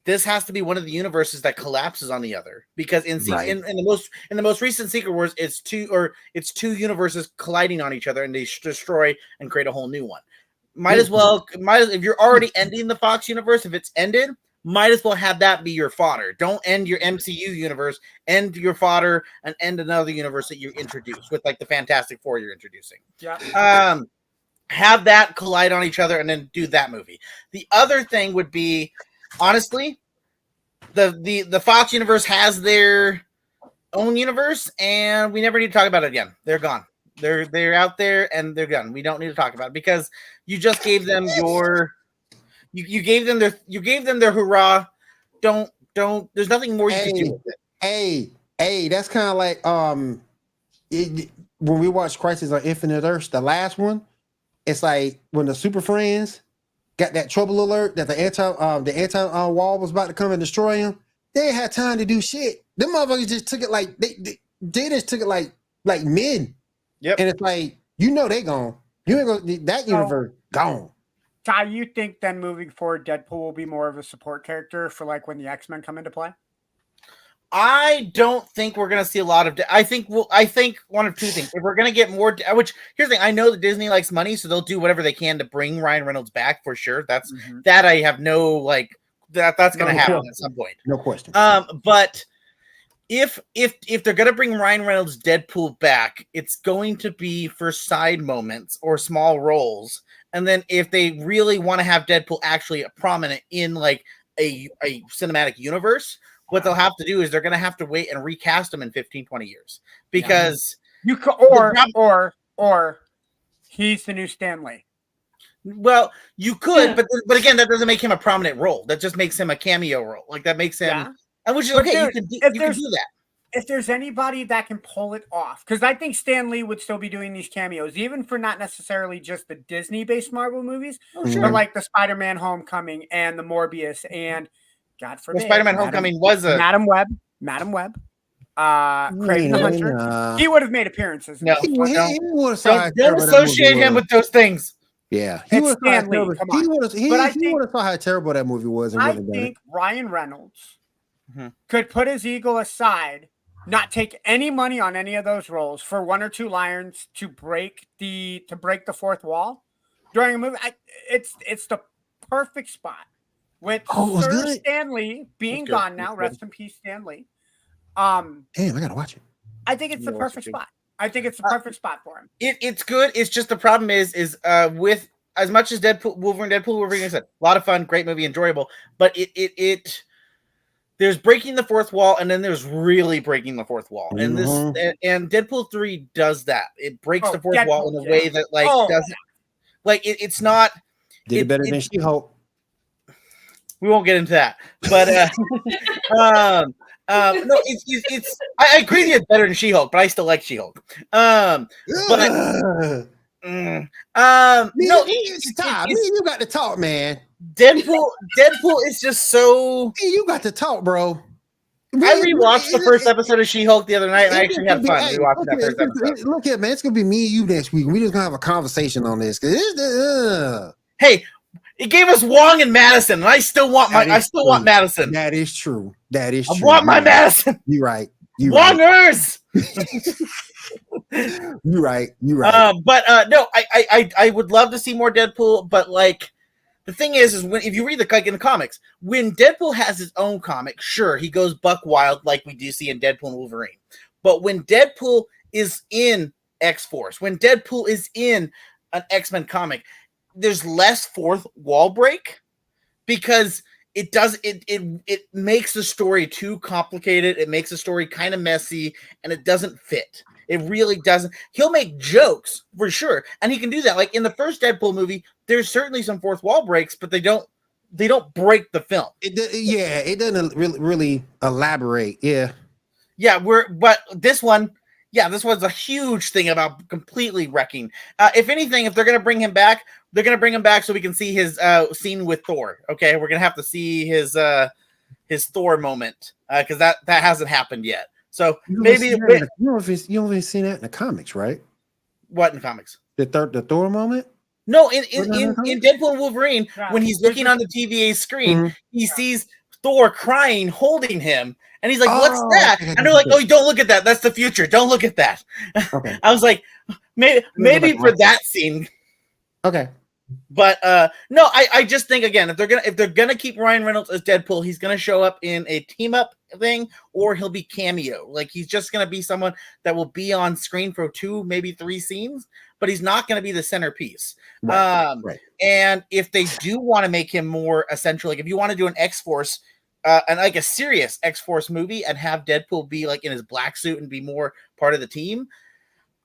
this has to be one of the universes that collapses on the other, because in the most recent Secret Wars, it's two universes colliding on each other, and they destroy and create a whole new one. If you're already ending the Fox universe, if it's ended, might as well have that be your fodder. Don't end your MCU universe, end your fodder, and end another universe that you introduce with, like, the Fantastic Four you're introducing. Yeah. Have that collide on each other and then do that movie. The other thing would be, honestly, the Fox universe has their own universe, and we never need to talk about it again. They're gone. They're out there and they're gone. We don't need to talk about it because you just gave them you gave them their hurrah. Don't there's nothing more you can do with it. Hey, that's kind of like when we watched Crisis on Infinite Earths, the last one. It's like when the Super Friends got that trouble alert that the anti wall was about to come and destroy them. They ain't had time to do shit. Them motherfuckers just took it like they just took it like men. Yep. And it's like, they gone. You ain't gonna that universe gone. Ty, you think then moving forward, Deadpool will be more of a support character for, like, when the X-Men come into play? I don't think we're going to see a lot of. I think one of two things. If we're going to get more, which here's the thing, I know that Disney likes money, so they'll do whatever they can to bring Ryan Reynolds back for sure. That's that I have no that's going to happen at some point. No question. But if they're going to bring Ryan Reynolds Deadpool back, it's going to be for side moments or small roles. And then if they really want to have Deadpool actually prominent in, like, a cinematic universe, what they'll have to do is they're going to have to wait and recast him in 15, 20 years. Because you could, or he's the new Stan Lee. Well, you could, but again, that doesn't make him a prominent role. That just makes him a cameo role. Like, that makes him, and which is okay. You can do that. If there's anybody that can pull it off, because I think Stan Lee would still be doing these cameos, even for not necessarily just the Disney-based Marvel movies, but like the Spider-Man Homecoming and the Morbius and, God forbid, Spider-Man Homecoming was a Madam Web, Craven the Hunter. He would have made appearances. No, don't associate him with those things. Yeah, he would have saw how terrible that movie was. And I think Ryan Reynolds could put his ego aside, not take any money on any of those roles for one or two lines to break the fourth wall during a movie. It's the perfect spot. With Sir Stan Lee being gone now, rest in peace, Stan Lee. Damn, I gotta watch it. I think it's the perfect spot. I think it's the perfect spot for him. It's good. It's just the problem is with as much as Wolverine is a lot of fun, great movie, enjoyable, but it there's breaking the fourth wall, and then there's really breaking the fourth wall, and and Deadpool 3 does that. It breaks the fourth wall in a way that doesn't it's not. Did it better than She-Hulk. We won't get into that, but no, it's. I agree that it's better than She-Hulk, but I still like She-Hulk. No, you got to talk, man. Deadpool is just so. You got to talk, bro. I rewatched the first episode of She-Hulk the other night, and I actually had fun rewatching that first episode. Look here, man. It's gonna be me and you next week. We just gonna have a conversation on this. Hey, it gave us Wong and Madison, and I still want Madison. That is true. I want my Madison. You're right. Wongers. You're right. But no, I would love to see more Deadpool, but like the thing is if you read in the comics, when Deadpool has his own comic, sure, he goes buck wild like we do see in Deadpool and Wolverine. But when Deadpool is in X-Force, when Deadpool is in an X-Men comic, there's less fourth wall break because it makes the story too complicated. It makes the story kind of messy, and it doesn't fit. It really doesn't. He'll make jokes for sure, and he can do that. Like in the first Deadpool movie, there's certainly some fourth wall breaks, but they don't break the film. It doesn't really elaborate. Yeah. But this one. Yeah, this was a huge thing about completely wrecking. If anything, if they're going to bring him back, they're going to bring him back so we can see his scene with Thor. Okay, we're going to have to see his Thor moment because that hasn't happened yet. So You maybe you only seen that in the comics, right? what in comics? The Thor moment. No, in Wasn't that in the Deadpool and Wolverine, Yeah. when he's looking on the TVA screen, Mhm. he sees Thor crying, holding him, and he's like, "What's Oh, that?" okay, And they're like, "Oh, don't look at that. That's the future. Don't look at that." Okay. I was like, maybe for that scene. Okay. But no, I just think again, if they're gonna keep Ryan Reynolds as Deadpool, he's gonna show up in a team up thing, or he'll be cameo. Like he's just gonna be someone that will be on screen for 2, maybe 3 scenes, but he's not gonna be the centerpiece. Right. And if they do want to make him more essential, like if you want to do an X-Force, and like a serious X-Force movie, and have Deadpool be like in his black suit and be more part of the team,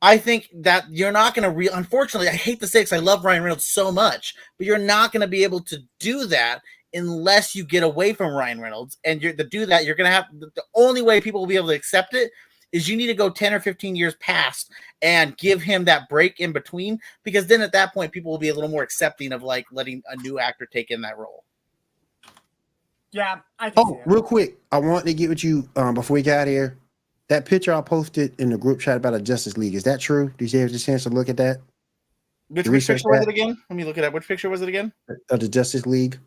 I think that you're not going to unfortunately, I hate to say it because I love Ryan Reynolds so much, but you're not going to be able to do that unless you get away from Ryan Reynolds. And to do that, you're going to have the only way people will be able to accept it is you need to go 10 or 15 years past and give him that break in between, because then at that point, people will be a little more accepting of like letting a new actor take in that role. Yeah. I can see it. Real quick, I want to get with you before we get out of here. That picture I posted in the group chat about a Justice League, is that true? Did you have a chance to look at that? Which picture was it again? Let me look at that. Which picture was it again? Of the Justice League.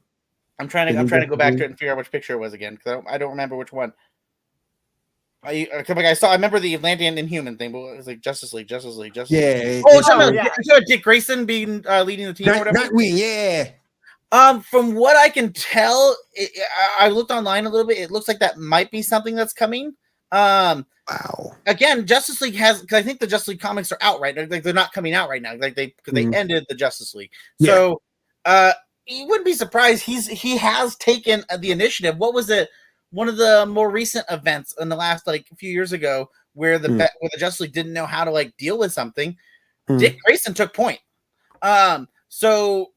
I'm trying to go back to it and figure out which picture it was again, because I don't remember which one. I remember the Atlantean Inhuman thing, but it was like Justice League. Yeah. Dick Grayson being leading the team or whatever. Nightwing, yeah. From what I can tell, I looked online a little bit. It looks like that might be something that's coming. Wow. Again, Justice League has, because I think the Justice League comics are out right now. Like they're not coming out right now. Like they ended the Justice League. Yeah. So you wouldn't be surprised. He has taken the initiative. What was it? One of the more recent events in the last like a few years ago, where the Justice League didn't know how to like deal with something. Dick Grayson took point. So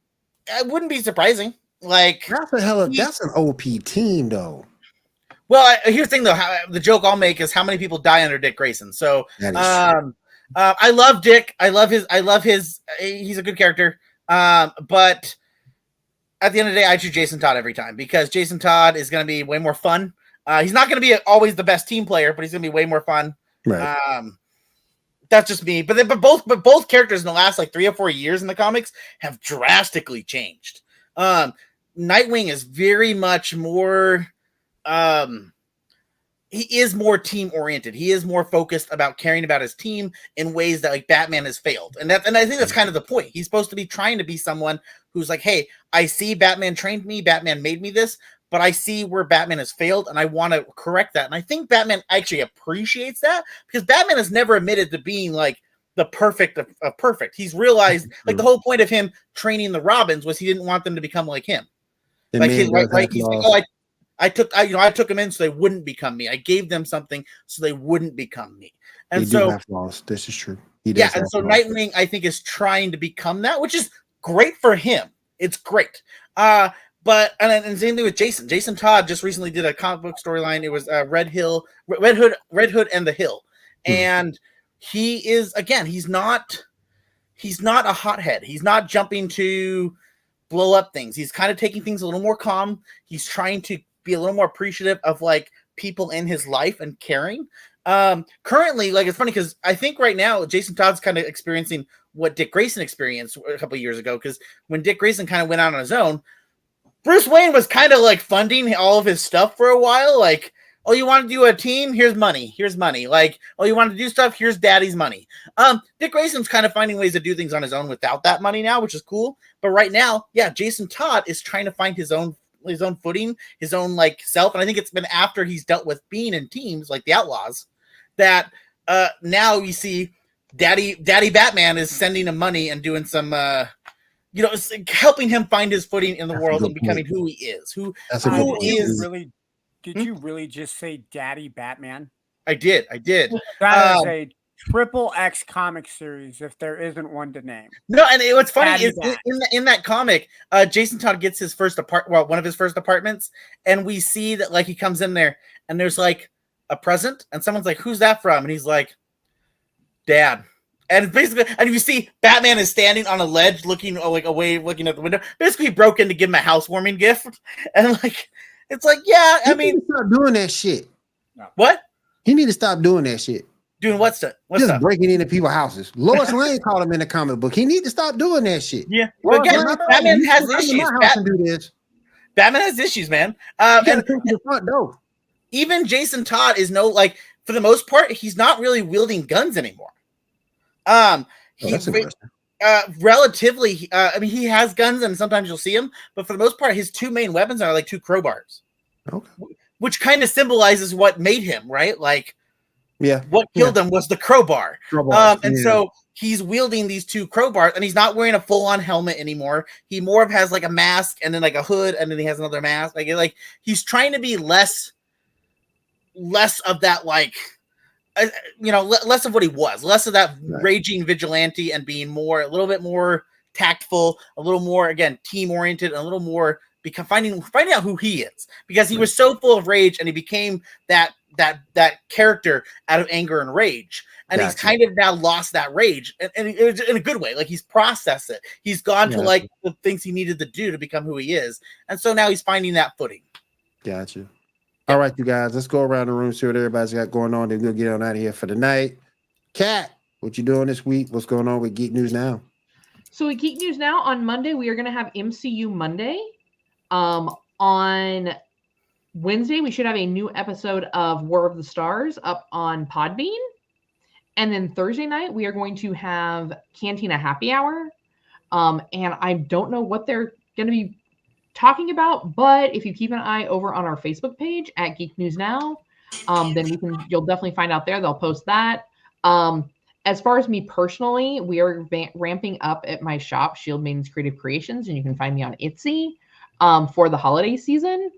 it wouldn't be surprising. Like that's an OP team though. Well, here's the thing though. The joke I'll make is how many people die under Dick Grayson. So I love Dick. I love his. He's a good character. But at the end of the day, I choose Jason Todd every time, because Jason Todd is going to be way more fun. He's not going to be always the best team player, but he's going to be way more fun. Right. That's just me. But both characters in the last like 3 or 4 years in the comics have drastically changed. Nightwing is very much more. He is more team oriented. He is more focused about caring about his team in ways that like Batman has failed. And I think that's kind of the point. He's supposed to be trying to be someone who's like, hey, I see Batman trained me, Batman made me this, but I see where Batman has failed and I want to correct that. And I think Batman actually appreciates that, because Batman has never admitted to being like the perfect of perfect. He's realized like the whole point of him training the Robins was he didn't want them to become like him. Like his right. He's like, oh, I took them in so they wouldn't become me. I gave them something so they wouldn't become me. And so have flaws. This is true. And so Nightwing, I think, is trying to become that, which is great for him. It's great. But and same thing with Jason. Jason Todd just recently did a comic book storyline. It was Red Hood and the Hill. And he is, again, he's not a hothead. He's not jumping to blow up things. He's kind of taking things a little more calm. He's trying to be a little more appreciative of like people in his life and caring. Currently, like, it's funny because I think right now Jason Todd's kind of experiencing what Dick Grayson experienced a couple of years ago, because when Dick Grayson kind of went out on his own, Bruce Wayne was kind of like funding all of his stuff for a while. Like, oh, you want to do a team? Here's money. Like, oh, you want to do stuff? Here's daddy's money. Dick Grayson's kind of finding ways to do things on his own without that money now, which is cool. But right now, yeah, Jason Todd is trying to find his own footing, his own like self. And I think it's been after he's dealt with being in teams like the Outlaws that now you see Daddy Batman is sending him money and doing some helping him find his footing in the world and becoming who he is. Did you really just say Daddy Batman? I did. That is a triple X comic series, if there isn't one to name. No, and what's funny is in that comic, Jason Todd gets his first one of his first apartments, and we see that like he comes in there and there's like a present, and someone's like, "Who's that from?" And he's like, "Dad." And basically, and you see Batman is standing on a ledge, looking like away, looking at the window. Basically, he broke in to give him a housewarming gift, and like it's like, yeah, I mean, stop doing that shit. What? He need to stop doing that shit. Doing what stuff? Just breaking into people's houses. Lois Lane called him in the comic book. He need to stop doing that shit. Yeah, Lois but again, Lane, Batman has come to issues. my house and do this. Batman has issues, man. You gotta And come to the front door. even Jason Todd is for the most part, he's not really wielding guns anymore. He's relatively. I mean, he has guns, and sometimes you'll see him, but for the most part, his two main weapons are like two crowbars. Okay. Which kind of symbolizes what made him, right? Like, yeah, what killed him was the crowbar. So he's wielding these two crowbars, and he's not wearing a full-on helmet anymore. He more of has like a mask, and then like a hood, and then he has another mask. Like he's trying to be less of that, like, less of what he was, less of that raging vigilante, and being a little bit more tactful, a little more, again, team-oriented, a little more finding out who he is, because he was so full of rage, and he became that character out of anger and rage, and he's kind of now lost that rage, and in a good way. Like, he's processed it. He's gone to like the things he needed to do to become who he is, and so now he's finding that footing. Gotcha. All right, you guys, let's go around the room, see what everybody's got going on. Then we'll get on out of here for the night. Kat, what you doing this week? What's going on with Geek News Now? So with Geek News Now, on Monday, we are going to have MCU Monday. On Wednesday, we should have a new episode of War of the Stars up on Podbean. And then Thursday night, we are going to have Cantina Happy Hour. And I don't know what they're going to be talking about, but if you keep an eye over on our Facebook page at Geek News Now, then you'll definitely find out there. They'll post that. As far as me personally, we are ramping up at my shop, Shield Maiden's Creative Creations, and you can find me on Etsy for the holiday season.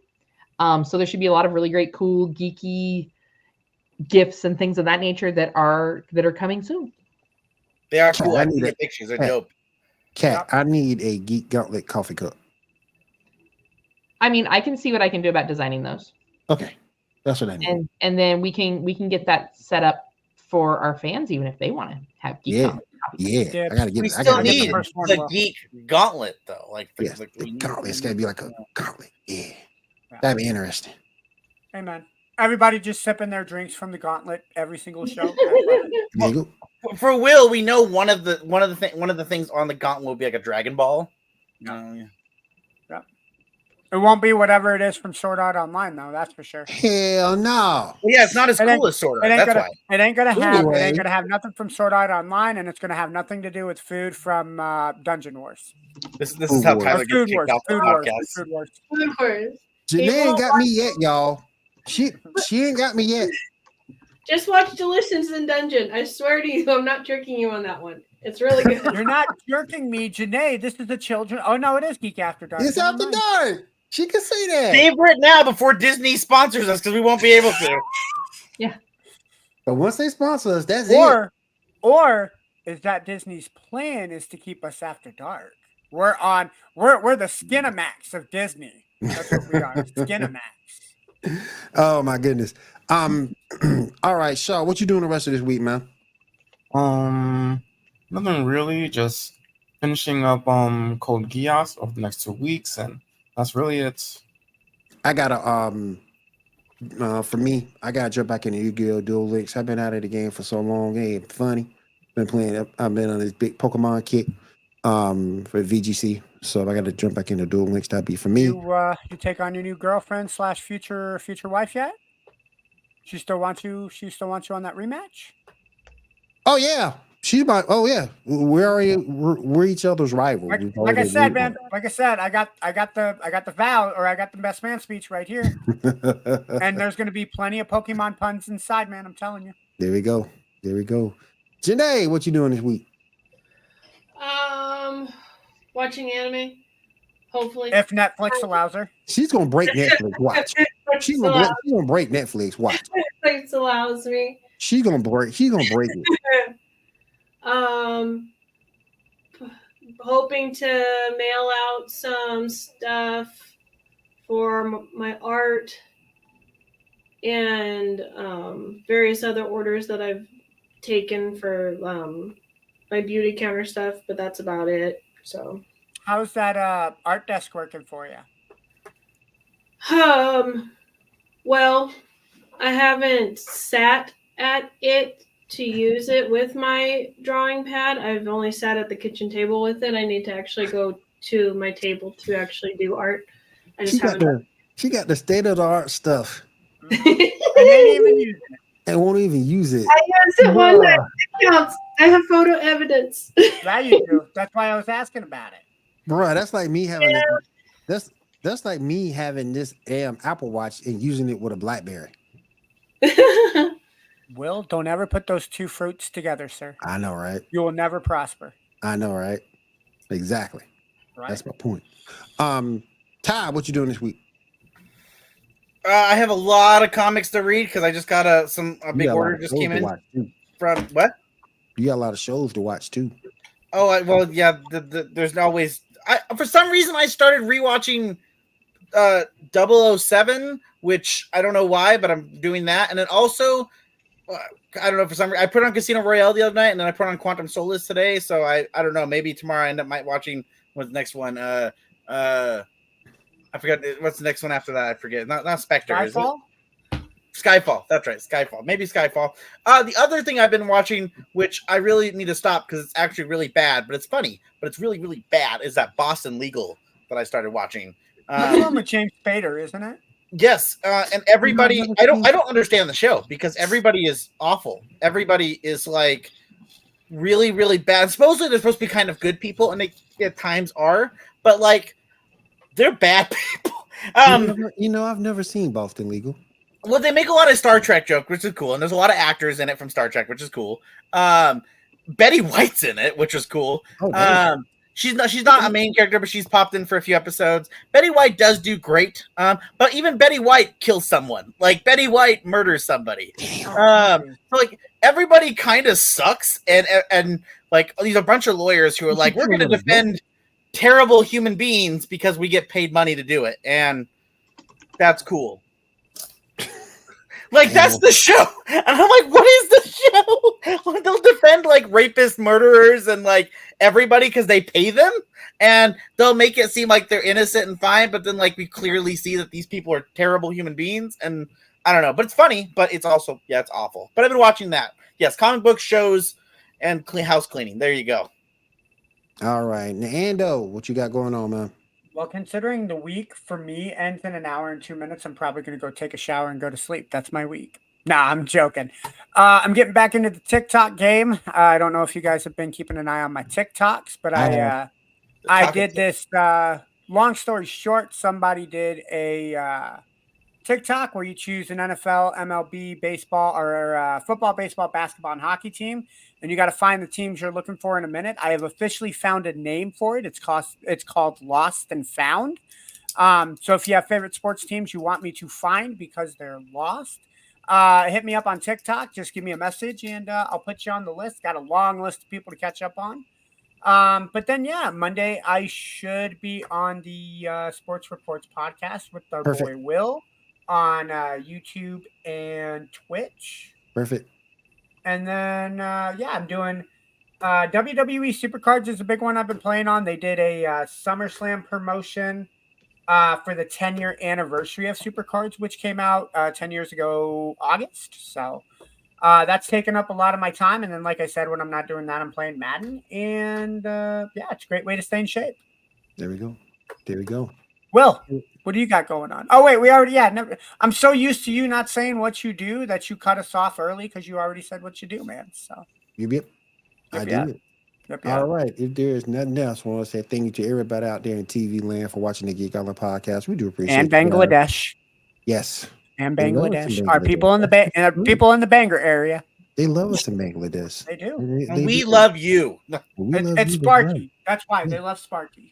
So there should be a lot of really great, cool, geeky gifts and things of that nature that are coming soon. They are cool. I need the pictures. They're dope. Kat, I need a Geek Gauntlet coffee cup. I mean, I can see what I can do about designing those. Okay, that's what I need. And then we can get that set up for our fans, even if they want to have Geek Gauntlet. Yeah, I gotta get. We still need the Geek Gauntlet, though. The Gauntlet. It's gotta be like a gauntlet. Yeah, that'd be interesting. Hey, man. Everybody just sipping their drinks from the Gauntlet every single show. There you go. For Will, we know one of the things on the Gauntlet will be like a Dragon Ball. Yeah. It won't be whatever it is from Sword Art Online, though. That's for sure. Hell no. Well, yeah, it's not as cool as Sword Art. That's why. It ain't gonna have nothing from Sword Art Online, and it's gonna have nothing to do with food from Dungeon Wars. This is how Tyler gets kicked off the podcast. Food Wars. Janae ain't got me yet, y'all. She ain't got me yet. Just watch Delicious in Dungeon. I swear to you, I'm not tricking you on that one. It's really good. You're not jerking me, Janae. This is the children. Oh no, it is Geek After Dark. It's After Dark. She can say that. Favorite now before Disney sponsors us, because we won't be able to. Yeah. But once they sponsor us, that's it. Or is that Disney's plan is to keep us after dark? We're the Skinamax of Disney. That's what we are. Skinamax. Oh my goodness. All right, Shaw, what you doing the rest of this week, man? Nothing really. Just finishing up Code Geass over the next 2 weeks, and that's really it. I gotta for me, I gotta jump back into Yu-Gi-Oh! Duel Links. I've been out of the game for so long. It ain't funny. I've been on this big Pokemon kick for VGC. So I gotta jump back into Duel Links. That'd be for me. You take on your new girlfriend / future wife yet? She still wants you on that rematch? Oh yeah. She's my. Oh yeah, we're each other's rival. Like I said, man. Like I said, I got the vow, or I got the best man speech right here. And there's going to be plenty of Pokemon puns inside, man. I'm telling you. There we go. Janae, what you doing this week? Watching anime. Hopefully, if Netflix allows her, she's gonna break Netflix. Watch. She's gonna break Netflix. Watch. Netflix allows me. She's gonna break it. Hoping to mail out some stuff for my art and various other orders that I've taken for my beauty counter stuff, but that's about it. So, how's that art desk working for you? Well, I haven't sat at it to use it with my drawing pad. I've only sat at the kitchen table with it. I need to actually go to my table to actually do art. I just haven't. She got the state of the art stuff And then even use it. and won't even use it. I used it one time. It counts. I have photo evidence. Yeah, you do. That's why I was asking about it. Bro, that's like me having that's like me having this damn Apple Watch and using it with a BlackBerry. Will, don't ever put those two fruits together, sir. I know, right? You will never prosper. I know, right? Exactly. Right. That's my point. Ty, what you doing this week? I have a lot of comics to read because I just got a big order just came in from what? You got a lot of shows to watch too. Oh, well, yeah. There's always. For some reason, I started rewatching 007, which I don't know why, but I'm doing that, and then also. I don't know, for some reason I put on Casino Royale the other night and then I put on Quantum Solace today, so I don't know, maybe tomorrow I end up watching what's the next one. I forgot what's the next one after that. I forget. Not Spectre. Skyfall? Skyfall. That's right. Skyfall. Maybe Skyfall. The other thing I've been watching, which I really need to stop because it's actually really bad, but it's funny, but it's really, really bad, is that Boston Legal that I started watching. That's the one with James Spader, isn't it? Yes, and everybody, I don't understand the show because everybody is awful. Everybody is like really, really bad. Supposedly they're supposed to be kind of good people, and they at times are, but like they're bad people. I've never seen Boston Legal. Well, they make a lot of Star Trek jokes, which is cool, and there's a lot of actors in it from Star Trek, which is cool. Betty White's in it, which is cool. Oh, She's not a main character, but she's popped in for a few episodes. Betty White does do great, but even Betty White kills someone. Like Betty White murders somebody. So like everybody kind of sucks, and like these are a bunch of lawyers who are like, we're going to defend terrible human beings because we get paid money to do it, and that's cool. Like that's the show, and I'm like, what is the show? Like, they'll defend like rapist murderers and like everybody because they pay them, and they'll make it seem like they're innocent and fine, but then like we clearly see that these people are terrible human beings, and I don't know, but it's funny, but it's also it's awful. But I've been watching that. Yes, comic book shows and house cleaning. There you go. All right, Nando, what you got going on, man? Well, considering the week for me ends in an hour and 2 minutes, I'm probably going to go take a shower and go to sleep. That's my week. Nah, I'm joking. I'm getting back into the TikTok game. I don't know if you guys have been keeping an eye on my TikToks, but I did this. Long story short, somebody did a TikTok where you choose an NFL, MLB, baseball, or football, baseball, basketball, and hockey team, and you got to find the teams you're looking for in a minute. I have officially found a name for it. It's called Lost and Found. So if you have favorite sports teams you want me to find because they're lost, hit me up on TikTok. Just give me a message, and I'll put you on the list. Got a long list of people to catch up on. But then, Monday I should be on the Sports Reports podcast with our boy Will on YouTube and Twitch. Perfect. And then, I'm doing WWE Supercards is a big one I've been playing on. They did a SummerSlam promotion for the 10-year anniversary of Supercards, which came out 10 years ago, August. So that's taken up a lot of my time. And then, like I said, when I'm not doing that, I'm playing Madden. And, it's a great way to stay in shape. There we go. Will, what do you got going on? Oh, wait, we already, never. I'm so used to you not saying what you do that you cut us off early because you already said what you do, man. So, Yep. I did. Yep. All right. If there is nothing else, I want to say thank you to everybody out there in TV land for watching the Geek Gauntlet podcast. We do appreciate it. And Bangladesh. Yes. And Bangladesh. Our people in the people in the Bangor area. They love us in Bangladesh. They do. And we love you. It's Sparky. That's why they love Sparky.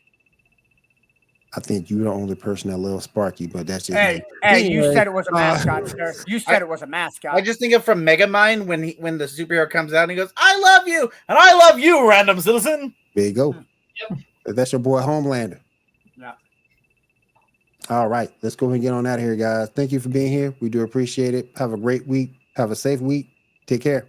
I think you're the only person that loves Sparky, but that's just hey, anyway, you said it was a mascot, sir. You said it was a mascot. I just think of from Megamind when the superhero comes out and he goes, "I love you, and I love you, random citizen." There you go. Yep. That's your boy Homelander. Yeah. All right, let's go ahead and get on out of here, guys. Thank you for being here. We do appreciate it. Have a great week. Have a safe week. Take care.